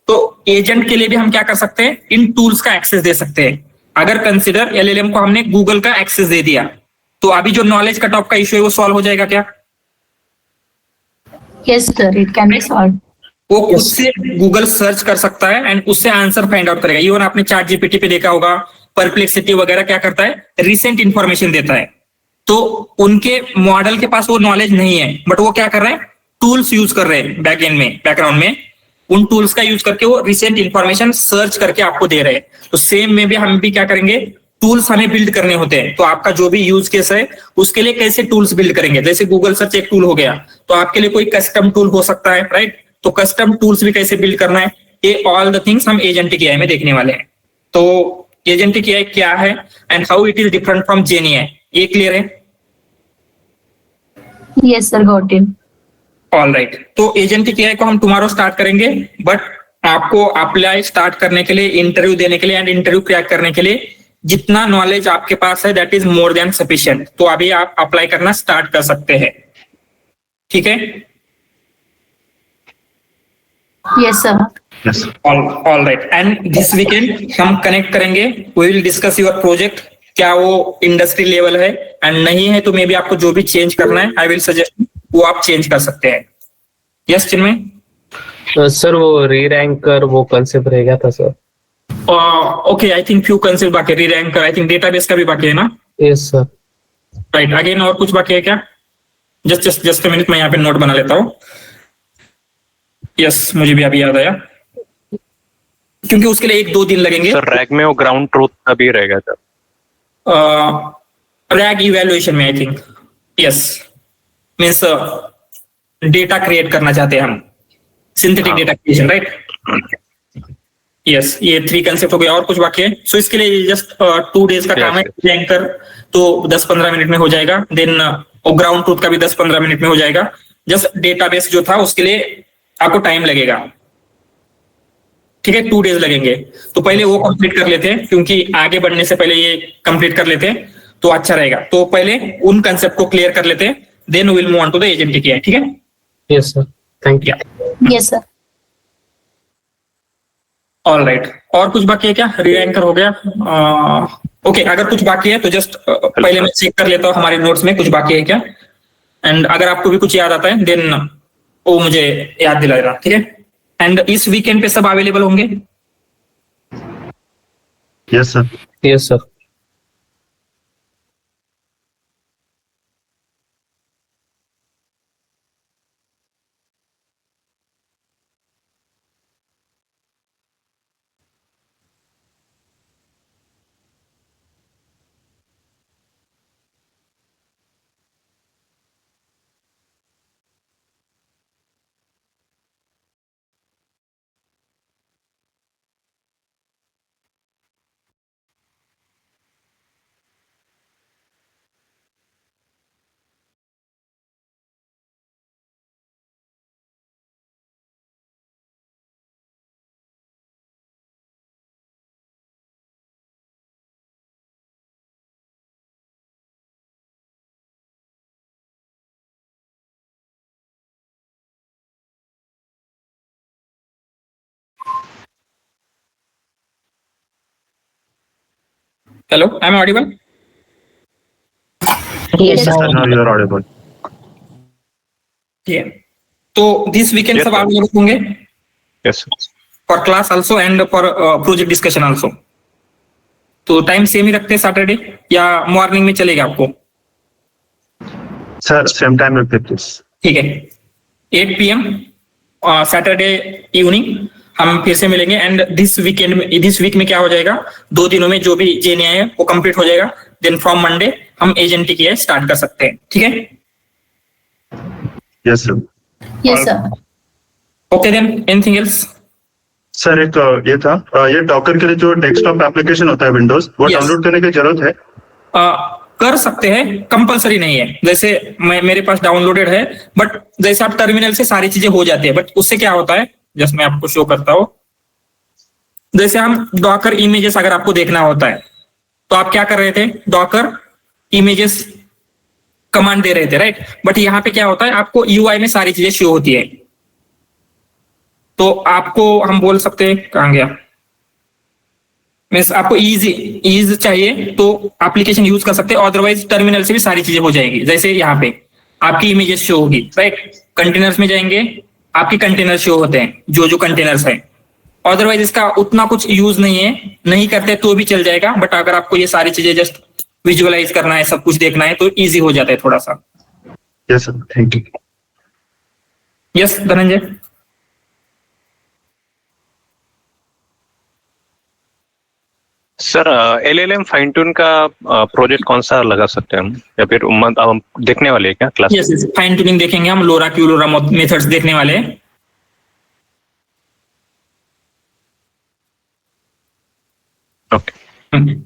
तो एजेंट के लिए भी हम क्या कर सकते हैं? इन टूल्स का एक्सेस दे सकते हैं। अगर कंसिडर एलएलएम को हमने गूगल का एक्सेस दे दिया, तो अभी जो नॉलेज कट ऑफ का इश्यू है वो सॉल्व हो जाएगा क्या? Yes sir, it can be solve. वो खुद से गूगल सर्च कर सकता है एंड उससे आंसर फाइंड आउट करेगा। इवन आपने चैट जीपीटी पे देखा होगा, परप्लेक्सिटी वगैरह क्या करता है, रिसेंट इंफॉर्मेशन देता है। तो उनके मॉडल के पास वो नॉलेज नहीं है, बट वो क्या कर रहे हैं, टूल्स यूज कर रहे हैं बैकग्राउंड में, उन टूल्स का यूज करके वो रिसेंट इंफॉर्मेशन सर्च करके आपको दे रहे हैं। तो सेम में भी हम भी क्या करेंगे, टूल्स हमें बिल्ड करने होते हैं। तो आपका जो भी यूज केस है उसके लिए कैसे टूल्स बिल्ड करेंगे, जैसे गूगल सर्च एक टूल हो गया, तो आपके लिए कोई कस्टम टूल हो सकता है, राइट। तो कस्टम टूल्स भी कैसे बिल्ड करना है, ये ऑल द थिंग्स हम एजेंटिक एआई में देखने वाले हैं। तो एजेंटिक एआई क्या है and how it is different from gen AI, ये क्लियर है? Yes, sir, got it. All right. तो एजेंटिक एआई को हम टुमारो स्टार्ट करेंगे, बट आपको अप्लाई स्टार्ट करने के लिए, इंटरव्यू देने के लिए एंड इंटरव्यू क्रैक करने के लिए जितना नॉलेज आपके पास है that is more than sufficient. तो अभी आप अप्लाई करना स्टार्ट कर सकते हैं, ठीक है? Yes, sir. Yes. All right. And this weekend हम कनेक्ट करेंगे, we will discuss your project, क्या वो इंडस्ट्री लेवल है एंड नहीं है तो मे बी आपको जो भी चेंज करना है आई विल सजेस्ट वो आप चेंज कर सकते हैं। यस चिन्मय? सर वो री रैंकर वो कंसेप्ट रह गया था sir. Okay, I think few concept बाकी, री रैंक, आई थिंक डेटाबेस का भी बाकी है ना? Yes sir. राइट, अगेन और कुछ बाकी है क्या? जस्ट मिनट, मैं यहाँ पे नोट बना लेता हूँ। यस, मुझे भी अभी याद आया, क्योंकि उसके लिए 1-2 दिन लगेंगे। सर रैग में वो ग्राउंड ट्रूथ का भी रहेगा सर। रैग इवैल्यूएशन में I think, yes, means data create करना चाहते हैं हम, synthetic data creation, right? Yes, ये 3 कंसेप्ट हो गया। और कुछ बाकी है? सो इसके लिए जस्ट 2 डेज का काम है। रैंकर तो 10-15 मिनट में हो जाएगा, देन ग्राउंड ट्रूथ का भी 10-15 मिनट में हो जाएगा। जस्ट डेटाबेस जो था उसके लिए आपको टाइम लगेगा, ठीक है, 2 डेज लगेंगे। तो पहले वो कंप्लीट कर लेते हैं, क्योंकि आगे बढ़ने से पहले ये कंप्लीट कर लेते हैं तो अच्छा रहेगा। तो पहले उन कंसेप्ट को क्लियर कर लेते हैं, then will move on to the agentic AI, ठीक है? Yes sir, thank you. Yes, sir. All right. और कुछ बाकी है क्या? रीरैंकर हो गया। ओके, अगर कुछ बाकी है तो जस्ट पहले मैं चेक कर लेता हूँ हमारे नोट्स में कुछ बाकी है क्या, एंड अगर आपको भी कुछ याद आता है देन वो मुझे याद दिला देना, ठीक है? एंड इस वीकेंड पे सब अवेलेबल होंगे? Yes, sir. Yes sir. Hello, I am audible? Yes, sir. Sir, now you are audible. ठीक है, तो दिस वीकेंड Yes, सब sir. अवेलेबल होंगे yes for class also and for project discussion also. तो टाइम सेम ही रखते हैं सैटरडे, या मॉर्निंग में चलेगा आपको? Sir, same time repeat please. ठीक है, 8 PM सैटरडे इवनिंग हम फिर से मिलेंगे। एंड दिस वीक में क्या हो जाएगा, 2 दिनों में जो भी जेने है वो कंप्लीट हो जाएगा। देन फ्रॉम मंडे हम एजेंटिक एआई स्टार्ट कर सकते हैं, ठीक है? Yes, sir. Yes, sir. Okay then, anything else? Sir एक ये था, ये डॉकर के लिए जो डेस्कटॉप एप्लीकेशन होता है विंडोज, वो Yes. डाउनलोड करने की जरूरत है? कर सकते हैं, कंपलसरी नहीं है। जैसे मेरे पास डाउनलोडेड है, बट जैसे आप टर्मिनल से सारी चीजें हो जाती है, बट उससे क्या होता है, जैसे मैं आपको शो करता हूँ, जैसे हम डॉकर इमेजेस अगर आपको देखना होता है तो आप क्या कर रहे थे, डॉकर इमेजेस कमांड दे रहे थे, राइट? बट यहाँ पे क्या होता है, आपको यूआई में सारी चीजें शो होती है। तो आपको हम बोल सकते हैं, कहाँ गया, मीन्स आपको ईज चाहिए तो एप्लीकेशन यूज कर सकते हैं, अदरवाइज टर्मिनल से भी सारी चीजें हो जाएगी। जैसे यहाँ पे आपकी इमेजेस शो होगी, राइट? कंटेनर्स में जाएंगे, आपके कंटेनर शो होते हैं, जो कंटेनर्स है। अदरवाइज इसका उतना कुछ यूज नहीं है, नहीं करते तो भी चल जाएगा, बट अगर आपको ये सारी चीजें जस्ट विजुअलाइज करना है, सब कुछ देखना है, तो इजी हो जाता है थोड़ा सा। Yes sir, thank you. Yes Dhananjay. Sir LLM fine tune का प्रोजेक्ट कौन सा लगा सकते हैं हम, या फिर देखने वाले हैं क्या क्लास? यस, फाइन ट्यूनिंग देखेंगे हम, लोरा क्यूलोरा मेथड्स देखने वाले हैं। Okay.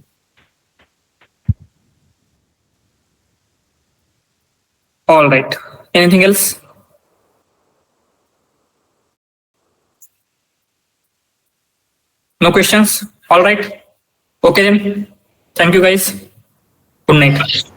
All right. Anything else? No questions? All right. Okay then. Thank you guys. Good night.